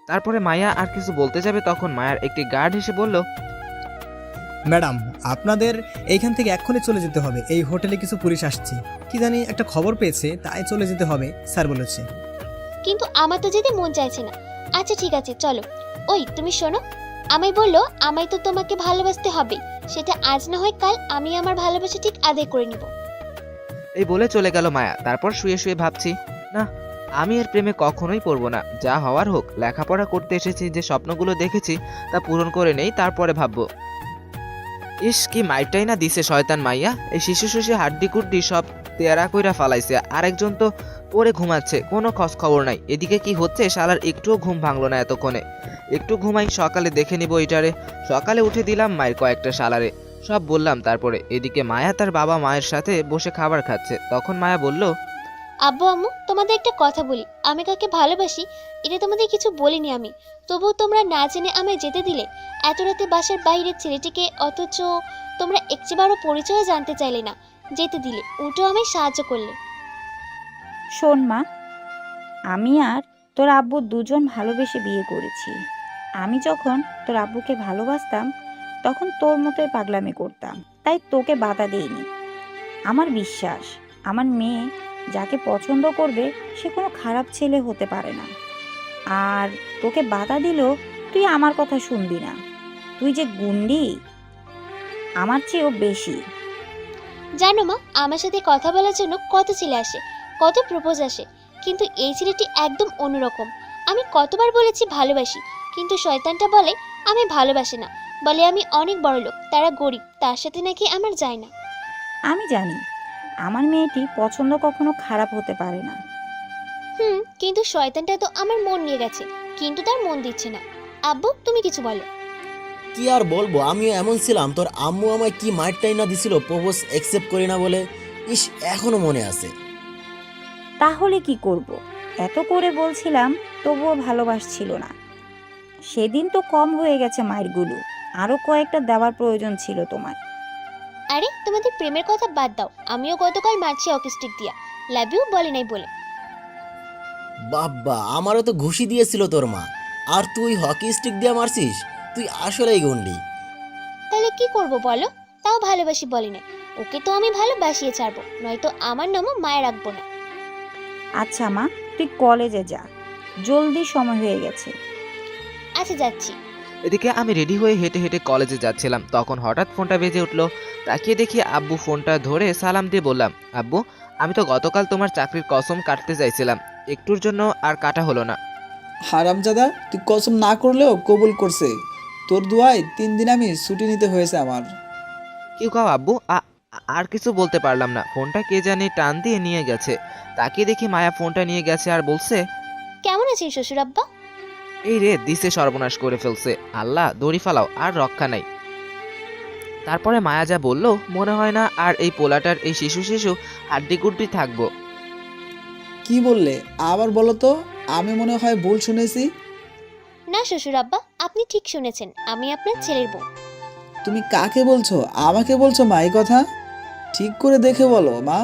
তারপরে মায়া আর কিছু বলতে যাবে, তখন মায়ার একটি গার্ড এসে বলল, ম্যাডাম, আপনাদের এইখান থেকে এক্ষুনি চলে যেতে হবে। এই হোটেলে কিছু পুলিশ আসছে, কি জানি একটা খবর পেয়েছে, তাই চলে যেতে হবে স্যার বলেছে। কিন্তু আমার তো যেতে মন চাইছে না। আচ্ছা ঠিক আছে চলো। ওই তুমি শোনো, আমায় বললো আমায় তো তোমাকে ভালোবাসতে হবে। সেটা আজ না হয় কাল আমি আমার ভালোবাসা ঠিক আদায় করে নিব। এই বলে চলে গেল মায়া। তারপর শুয়ে শুয়ে ভাবছি, না আমি এর প্রেমে কখনোই পড়বো না। যা হওয়ার হোক, লেখাপড়া করতে এসেছি, যে স্বপ্নগুলো দেখেছি তা পূরণ করে নেই, তারপরে ভাববো। ইস কি মাইটাই না দিছে শয়তান মাইয়া। এই শিশু শিশু হাড্ডি কুড্ডি সব তেরা কইরা ফালাইছে। আরেকজন তো পরে ঘুমাচ্ছে, কোনো খোঁজ খবর নাই। এদিকে কি হচ্ছে শালার একটুও ঘুম ভাঙলো না এতক্ষণে। একটু ঘুমাই, সকালে দেখে নিব এটারে। সকালে উঠে দিলাম মায়ের কয়েকটা শালারে, সব বললাম। তারপরে এদিকে মায়া তার বাবা মায়ের সাথে বসে খাবার খাচ্ছে। তখন মায়া বলল, আব্বু আম্মু তোমাদের একটা কথা বলি, আমি কাকে ভালোবাসি এটা তোমাদের কিছু বলিনি আমি, তবুও তোমরা না জেনে আমায় যেতে দিলে এত রাতে বাসার বাইরের ছেলেটিকে। অথচ তোমরা একটিবারও পরিচয় জানতে চাইলে না, যেতে দিলে, উল্টো আমায় সাহায্য করলে। শোন মা, আমি আর তোর আব্বু দুজন ভালোবেসে বিয়ে করেছি। আমি যখন তোর আব্বুকে ভালোবাসতাম তখন তোর মতোই পাগলামি করতাম, তাই তোকে বাধা দেইনি। আমার বিশ্বাস আমার মেয়ে যাকে পছন্দ করবে সে কোনো খারাপ ছেলে হতে পারে না। আর তোকে বাধা দিলেও তুই আমার কথা শুনবি না। তুই যে গুন্ডি আমার চেয়েও বেশি। জানো মা, আমার সাথে কথা বলার জন্য কত ছেলে আসে, কত প্রপোজ আসে, কিন্তু এই ছেলেটি একদম অন্যরকম। আমি কতবার বলেছি ভালোবাসি, কিন্তু শয়তানটা বলে আমি ভালোবাসি না। বলে আমি অনেক বড় লোক, তারা গরিব, তার সাথে নাকি আমার যায় না। আমি জানি আমার মেয়েটি পছন্দ কখনো খারাপ হতে পারে না। কিন্তু শয়তানটা তো আমার মন নিয়ে গেছে, কিন্তু তার মন দিচ্ছে না। আব্বু তুমি কিছু বলো। কি আর বলবো, আমিও এমন ছিলাম। তোর আম্মু আমায় কি মাইরটাই না দিছিল প্রপোজ অ্যাকসেপ্ট করি না বলে। ইস, এখনো মনে আছে। তাহলে কি করব? এত করে বলছিলাম তবুও ভালোবাসছিল না। সেদিন তো কম হয়ে গেছে মায়েরগুলো, আরও কয়েকটা দেওয়ার প্রয়োজন ছিল তোমার। আরে তোমাদের প্রেমের কথা বাদ দাও, আমিও গতকাল মারছি অকিস্টিক দিয়া, লাভ ইউ বলে নাই বলে। বাব্বা, আমারও তো ঘুষি দিয়েছিল তোর মা, আর তুই হকি স্টিক দিয়ে মারছিস। তুই আসলেই গন্ডি। তাহলে কি করব বলো? তাও ভালোবাসি বলে নাই, ওকে তো আমি ভালোবাসিয়ে ছাড়বো, নয়তো আমার নামও মায়া রাখবো না। আচ্ছা মা, তুই কলেজে যা, জলদি সময় হয়ে গেছে। আচ্ছা যাচ্ছি। এদিকে আমি রেডি হয়ে হেঁটে হেঁটে কলেজে যাচ্ছিলাম, তখন হঠাৎ ফোনটা বেজে উঠলো। তাকিয়ে দেখি আব্বু। ফোনটা ধরে সালাম দিয়ে বললাম, আব্বু আমি তো গতকাল তোমার চাকরির কসম কাটতে চাইছিলাম, একটুর জন্য আর কাটা হলো না। হারামজাদা, তুই কসম না করলেও কবুল করছে। তোর দুয়ায় 3 দিন আমি ছুটি নিতে হয়েছে আমার। কি কাও আব্বু? আর কিছু বলতে পারলাম না, ফোনটা কে জানি টান দিয়ে নিয়ে গেছে। তাকিয়ে দেখি মায়া ফোনটা নিয়ে গেছে আর বলছে, কেমন আছেন শ্বশুর আব্বা? এই রে দিছে, সর্বনাশ করে ফেলছে, আল্লাহ দড়ি ফালাও, আর রক্ষা নাই। তারপরে মায়া যা বলল, মনে হয় না আর এই পোলাটার এই শিশু শিশু হাড্ডি গুড্ডি থাকবো। কি বললে আবার বলো তো, আমি মনে হয় ভুল শুনেছি। না শ্বশুর আব্বা, আপনি ঠিক শুনেছেন, আমি আপনার ছেলের বউ। তুমি কাকে বলছো? আমাকে বলছো মা এই কথা? ঠিক করে দেখে বলো মা,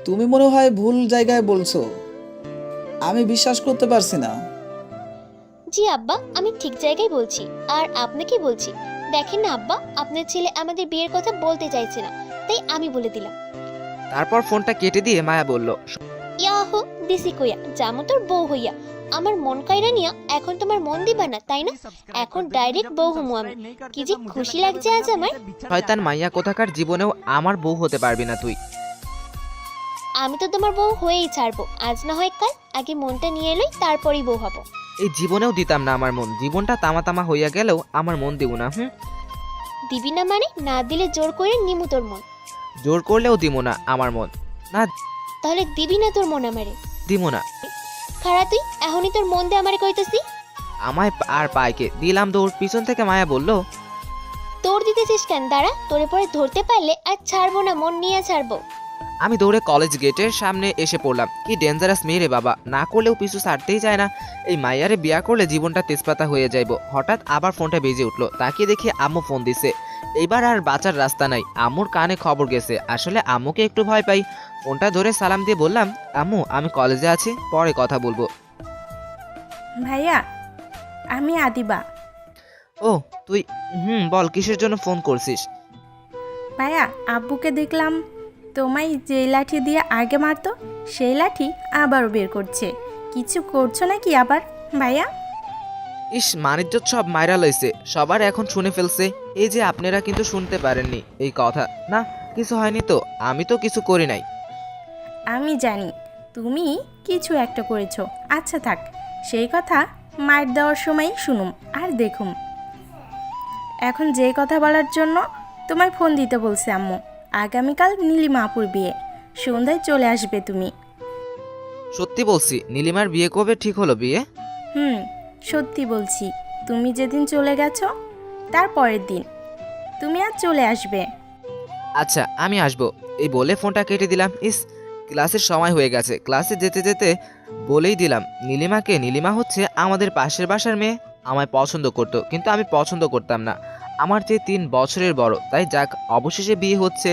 তুমি মনে হয় ভুল জায়গায় বলছো। আমি বিশ্বাস করতে পারছি না। জি আব্বা, আমি ঠিক জায়গায় বলছি। আর আপনাকে বলছি, দেখেন না আব্বা, আপনার ছেলে আমাদের বিয়ের কথা বলতে চাইছে না, তাই আমি বলে দিলাম। তারপর ফোনটা কেটে দিয়ে মায়া বলল, ইয়াহো দিসি কইয়া জামু তোর বউ হইয়া, আমার মন কাইরা নিয়া এখন তোমার মন দিবা না তাই না? এখন ডাইরেক্ট বউ হমু আমি, কি যে খুশি লাগছে আজ আমার। শয়তান মাইয়া কোথাকার, জীবনেও আমার বউ হতে পারবি না তুই। আমি তো তোমার বউ হয়েই ছাড়বো, আজ না হয় কাল, আগে মনটা নিয়ে এলোই তারপরই বউ হব। এই জীবনেও দিতাম না আমার মন, জীবনটা তামা তামা হইয়া গেলেও আমার মন দিব না। দিবি না মানে? না দিলে জোর করে নিমু তোর মন। জোর করলেও দিব না আমার মন, না তাহলে দিবি না তোর মন আমারে? দিব না। খারা তুই এখনই তোর মন দে আমারে কইতেছি। আমায় আর পাইকে দিলাম দৌড়। পিছন থেকে মায়া বলল, তোর দিতেছিস কেন? দাঁড়া, তোরে পরে ধরতে পারলে আর ছাড়বো না, মন নিয়ে ছাড়বো। আমি দৌড়ে কলেজ গেটের সামনে এসে পড়লাম। কি ডেঞ্জারাস মেয়ে রে বাবা, না করলেও পিছু ছাড়তেই যায় না। এই মাইয়ারে বিয়া করলে জীবনটা তেজপাতা হয়ে যাইব। হঠাৎ আবার ফোনটা বেজে উঠলো, তাকিয়ে দেখি আম্মু ফোন দিছে। এইবার আর বাঁচার রাস্তা নাই, আম্মুর কানে খবর গেছে। আসলে আম্মুকে একটু ভয় পাই। ফোনটা ধরে সালাম দিয়ে বললাম, আম্মু আমি কলেজে আছি, পরে কথা বলবো। ভাইয়া, আমি আদিবা। ও তুই? বল, কিসের জন্য ফোন করছিস? ভাইয়া, আব্বুকে দেখলাম তোমায় যে লাঠি দিয়ে আগে মারতো সেই লাঠি আবারও বের করছে। কিছু করছো নাকি আবার ভাইয়া? ইস, মানিজ্জত সব মাইরা লইছে, সবার এখন শুনে ফেলছে। এই যে আপনারা কিন্তু শুনতে পারেননি এই কথা না? কিছু হয়নি তো, আমি তো কিছু করি নাই। আমি জানি তুমি কিছু একটা করেছো। আচ্ছা থাক, সেই কথা মার দেওয়ার সময় শুনুম আর দেখুম। এখন যে কথা বলার জন্য তোমায় ফোন দিতে বলছে আম্মু, আগামীকাল নীলিমা আপুর বিয়ে, সন্ধ্যায় চলে আসবে তুমি। সত্যি বলছি, নীলিমার বিয়ে কবে ঠিক হলো? বিয়ে? সত্যি বলছি, তুমি যেদিন চলে গেছো তার পরের দিন তুমি আর চলে আসবে। আচ্ছা আমি আসবো। এই বলে ফোনটা কেটে দিলাম। ইস, ক্লাসের সময় হয়ে গেছে। ক্লাসে যেতে যেতে বলেই দিলাম নীলিমাকে, নীলিমা হচ্ছে আমাদের পাশের বাসার মেয়ে। আমায় পছন্দ করতো, কিন্তু আমি পছন্দ করতাম না। আমার চেয়ে 3 বছরের বড়, তাই যাক অবশেষে বিয়ে হচ্ছে।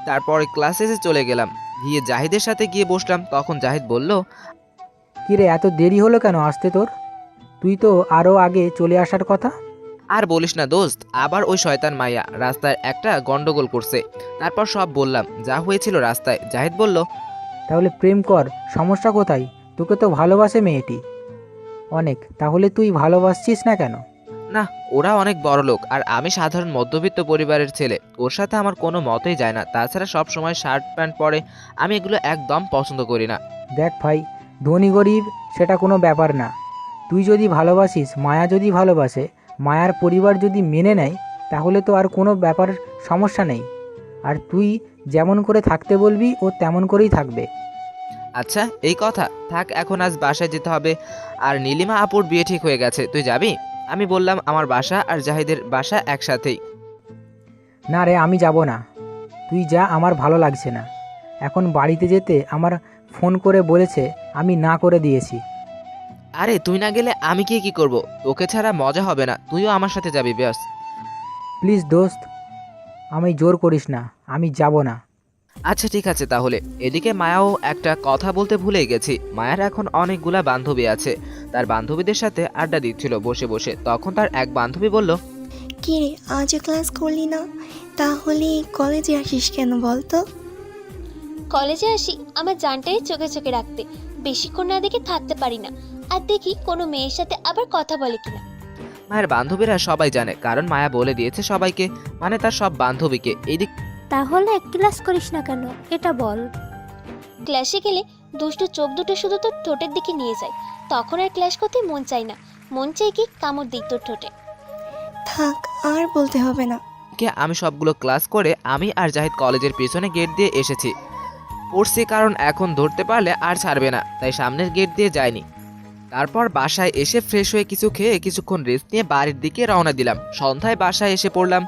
তারপরে ক্লাসে চলে গেলাম, গিয়ে জাহিদের সাথে গিয়ে বসলাম। তখন জাহিদ বলল, কিরে এত দেরি হলো কেন আসতে তোর? তুই তো আরও আগে চলে আসার কথা। আর বলিস না দোস্ত, আবার ওই শয়তান মাইয়া রাস্তায় একটা গন্ডগোল করছে। তারপর সব বললাম যা হয়েছিল রাস্তায়। জাহিদ বলল, তাহলে প্রেম কর, সমস্যা কোথায়? তোকে তো ভালোবাসে মেয়েটি অনেক, তাহলে তুই ভালোবাসছিস না কেন? না, ওরা অনেক বড় লোক আর আমি সাধারণ মধ্যবিত্ত পরিবারের ছেলে, ওর সাথে আমার কোনো মতেই যায় না। তাছাড়া সব সময় শার্ট প্যান্ট পরে, আমি এগুলো একদম পছন্দ করি না। দেখ ভাই, ধনী গরিব সেটা কোনো ব্যাপার না। তুই যদি ভালোবাসিস, মায়া যদি ভালোবাসে, মায়ার পরিবার যদি মেনে নেয় তাহলে তো আর কোনো ব্যাপার সমস্যা নেই। আর তুই যেমন করে থাকতে বলবি ও তেমন করেই থাকবে। আচ্ছা এই কথা থাক, এখন আজ বাসায় যেতে হবে। আর নীলিমা আপুর বিয়ে ঠিক হয়ে গেছে, তুই যাবি? আমি বললাম আমার বাসা আর জাহিদের বাসা একসাথেই। না রে, আমি যাব না। তুই যা, আমার ভালো লাগছে না। এখন বাড়িতে যেতে আমার ফোন করে বলেছে, আমি না করে দিয়েছি। আরে তুই না গেলে আমি কি করব? তোকে ছাড়া মজা হবে না, তুইও আমার সাথে যাবি ব্যাস। প্লিজ দোস্ত, আমি জোর করিস না, আমি যাব না। আচ্ছা ঠিক আছে তাহলে। এদিকে মায়াও একটা কথা বলতে ভুলেই গেছি। মায়ার এখন অনেকগুলা বান্ধবী আছে, তার বান্ধবীদের সাথে আড্ডা দিচ্ছিল বসে বসে। তখন তার এক বান্ধবী বলল, কি রে, আজও ক্লাস করলি না? তাহলে কলেজে আসিস কেন বল তো? কলেজে আসি আমার জানটাই চোখে চোখে রাখতে, বেশিক্ষণ না দেখে থাকতে পারি না। আর দেখি কোনো মেয়ের সাথে আবার কথা বলে কিনা। মায়ের বান্ধবীরা সবাই জানে, কারণ মায়া বলে দিয়েছে সবাইকে, মানে তার সব বান্ধবীকে। এইদিক তাহলে ক্লাস করিস না কেন এটা বল। ক্লাসে গেলে দুষ্টু চোখ দুটো শুধু তোর ঠোঁটের দিকে নিয়ে যায়, তখন আর ক্লাস করতে মন চায় না, মন চাই কি কামড় দিই তোর ঠোঁটে। থাক, আর বলতে হবে না। আমি সবগুলো ক্লাস করে আমি আর জাহিদ কলেজের পিছনে গেট দিয়ে এসেছি পড়ছি, কারণ এখন ধরতে পারলে আর ছাড়বে না, তাই সামনের গেট দিয়ে যায়নি। তারপর বাসায় এসে ফ্রেশ হয়ে কিছু খেয়ে কিছুক্ষণ রেস্ট নিয়ে বাড়ির দিকে রওনা দিলাম। সন্ধ্যায় বাসায় এসে পড়লাম।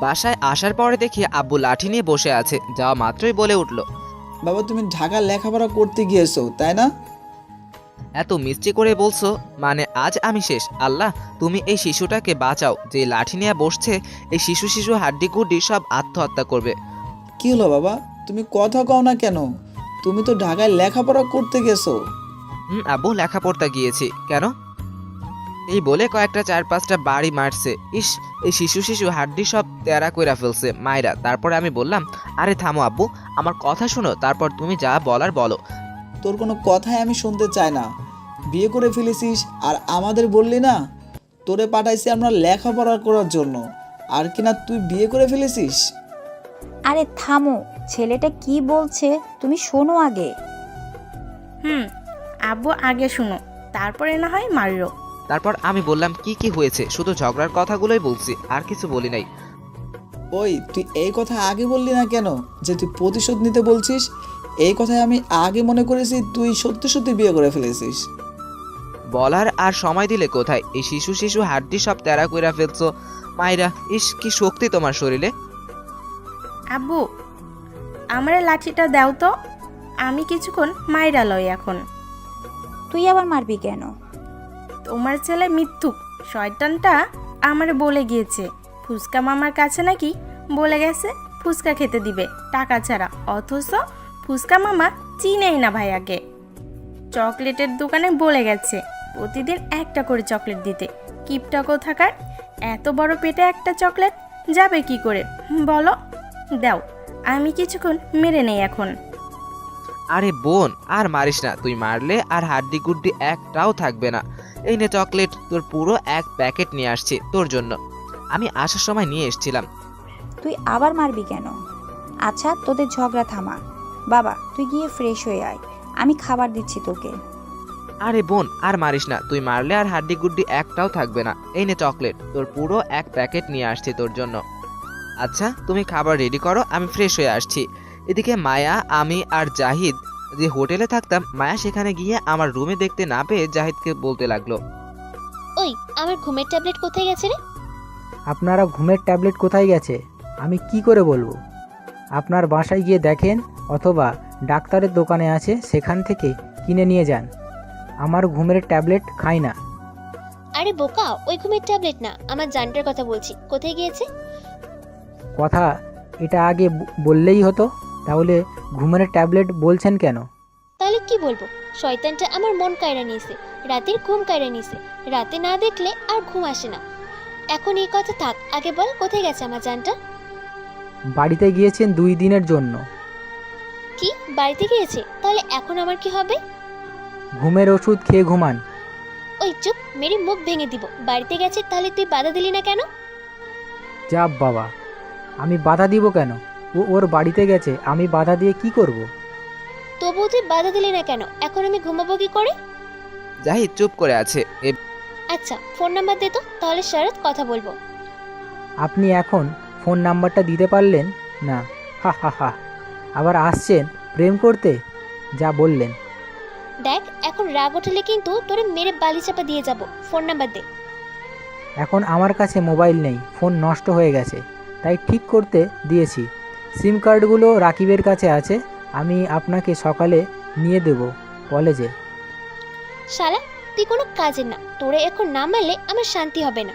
বাসায় আসার পরে দেখি আব্বু লাঠি নিয়ে বসে আছে। যাওয়া মাত্রই বলে উঠল, বাবা তুমি ঢাকা লেখাপড়া করতে গিয়েছো তাই না? এত মিষ্টি করে বলছো, মানে আজ আমি শেষ। আল্লাহ তুমি এই শিশুটাকে বাঁচাও, যে লাঠি নিয়ে বসছে এই শিশু হাড্ডি গুড্ডি সব আত্মহত্যা করবে। কি হলো বাবা, তুমি কথা কও না কেন? তুমি তো ঢাকায় লেখাপড়া করতে গেছো। আব্বু লেখা পড়তে গিয়েছি। কেন? এই বলে কয়েকটা 4-5টা বাড়ি মারছে। ইস, এই শিশু হাড্ডি সব তেরা কইরা ফেলছে মায়েরা। তারপরে আমি বললাম, আরে থামো আব্বু, আমার কথা শোনো, তারপর তুমি যা বলার বলো। তোর কোনো কথাই আমি শুনতে চাই না। বিয়ে করে ফেলেছিস আর আমাদের বললি না? তোরে পাঠাইছি আমরা লেখাপড়া করার জন্য, আর কিনা তুই বিয়ে করে ফেলেছিস। আরে থামো, ছেলেটা কি বলছে তুমি শোনো আগে। আব্বু আগে শুনো, তারপরে না হয় মারো। তারপর আমি বললাম কি হয়েছে, শুধু ঝগড়ার কথাগুলোই বলছি, আর কিছু বলি নাই। ওই তুই এই কথা আগে বললি না কেন যে তুই প্রতিশোধ নিতে বলছিস? এই কথাই আমি আগে মনে করেছি তুই সত্যি সত্যি বিয়ে করে ফেলেছিস। বলার আর সময় দিলে কোথায়, এই শিশু হাড্ডি সব তেরা কইরা ফেলছো মায়েরা। ইস, কি শক্তি তোমার শরীরে। আব্বু আমার লাঠিটা দাও তো, আমি কিছুক্ষণ মাইরা লই এখন। তুই আবার মারবি কেন? তোমার ছেলে মিথ্যুক শয়তানটা আমার বলে গিয়েছে, ফুচকা মামার কাছে নাকি বলে গেছে ফুচকা খেতে দিবে টাকা ছাড়া, অথচ ফুচকা মামা চিনেই না ভাইয়াকে। চকলেটের দোকানে বলে গেছে প্রতিদিন একটা করে চকলেট দিতে। কিপটা কোথাকার, এত বড় পেটে একটা চকলেট যাবে কি করে বলো? দাও, আমি কিছুক্ষণ মেরে নেই এখন। আরে বোন, আর মারিস না, তুই মারলে আর হাড্ডি গুড্ডি একটাও থাকবে না। এই নে চকলেট, তোর পুরো এক প্যাকেট নিয়ে আসছি তোর জন্য, আমি আসার সময় নিয়ে এসেছিলাম। তুই আবার মারবি কেন? আচ্ছা তোদের ঝগড়া থামা। বাবা তুই গিয়ে ফ্রেশ হয়ে আয়, আমি খাবার দিচ্ছি তোকে। আরে বোন, আর মারিস না, তুই মারলে আর হাড্ডি গুড্ডি একটাও থাকবে না। এই নে চকলেট, তোর পুরো এক প্যাকেট নিয়ে আসছি তোর জন্য। আচ্ছা তুমি খাবার রেডি করো, আমি ফ্রেশ হয়ে আসছি। এদিকে মায়া, আমি আর জাহিদ যে হোটেলে থাকতাম, মায়া সেখানে গিয়ে আমার রুমে দেখতে না পেয়ে জাহিদকে বলতে লাগলো, ওই আমার ঘুমের ট্যাবলেট কোথায় গেছে রে? আপনারা ঘুমের ট্যাবলেট কোথায় গেছে আমি কি করে বলবো? আপনার বাসায় গিয়ে দেখেন, অথবা ডাক্তারের দোকানে আছে সেখান থেকে কিনে নিয়ে যান। আমার ঘুমের ট্যাবলেট খাই না। আরে বোকা, ওই ঘুমের ট্যাবলেট না, আমার জানটার কথা বলছি, কোথায় গিয়েছে? কথা এটা আগে বললেই হতো, তাহলে ঘুমের ট্যাবলেট বলছেন কেন? তাহলে কি বলবো? শয়তানটা আমার মন কায়রা নিয়েছে, রাতের ঘুম কায়রা নিয়েছে, রাতে না দেখলে আর ঘুম আসে না। এখন এই কথা থাক, আগে বল কোথায় গেছে আমার জানটা? বাড়িতে গিয়েছেন 2 দিনের জন্য। কি বাড়িতে গিয়েছে? তাহলে এখন আমার কি হবে? ঘুমের ওষুধ খেয়ে ঘুমান। ওই চুপ, মেরে মুখ ভেঙে দিব। বাড়িতে গেছে তাহলে তুই বাধা দিলি না কেন? যা বাবা, আমি বাধা দিব কেন? ও ওর বাড়িতে গেছে, আমি বাধা দিয়ে কি করব? তবুও তুই বাধা দিলি না কেন? এখন আমি ঘুমাবো কি করে? জাহিদ চুপ করে আছে। আচ্ছা ফোন নাম্বার দে তো, তাহলে শরৎ কথা বলবো। আপনি এখন ফোন নাম্বারটা দিতে পারলেন না? হা হা হা। আবার আসছেন প্রেম করতে? যা বললেন। দেখ এখন রাগ উঠলে কিন্তু তোরে মেরে বালি চাপা দিয়ে যাব। ফোন নাম্বার দে। এখন আমার কাছে মোবাইল নেই, ফোন নষ্ট হয়ে গেছে, তাই ঠিক করতে দিয়েছি। সিম কার্ডগুলো রাকিবের কাছে আছে, আমি আপনাকে সকালে নিয়ে দেব কলেজে। শালা তুই কোনো কাজের না, তোরে এখন না মারলে আমার শান্তি হবে না।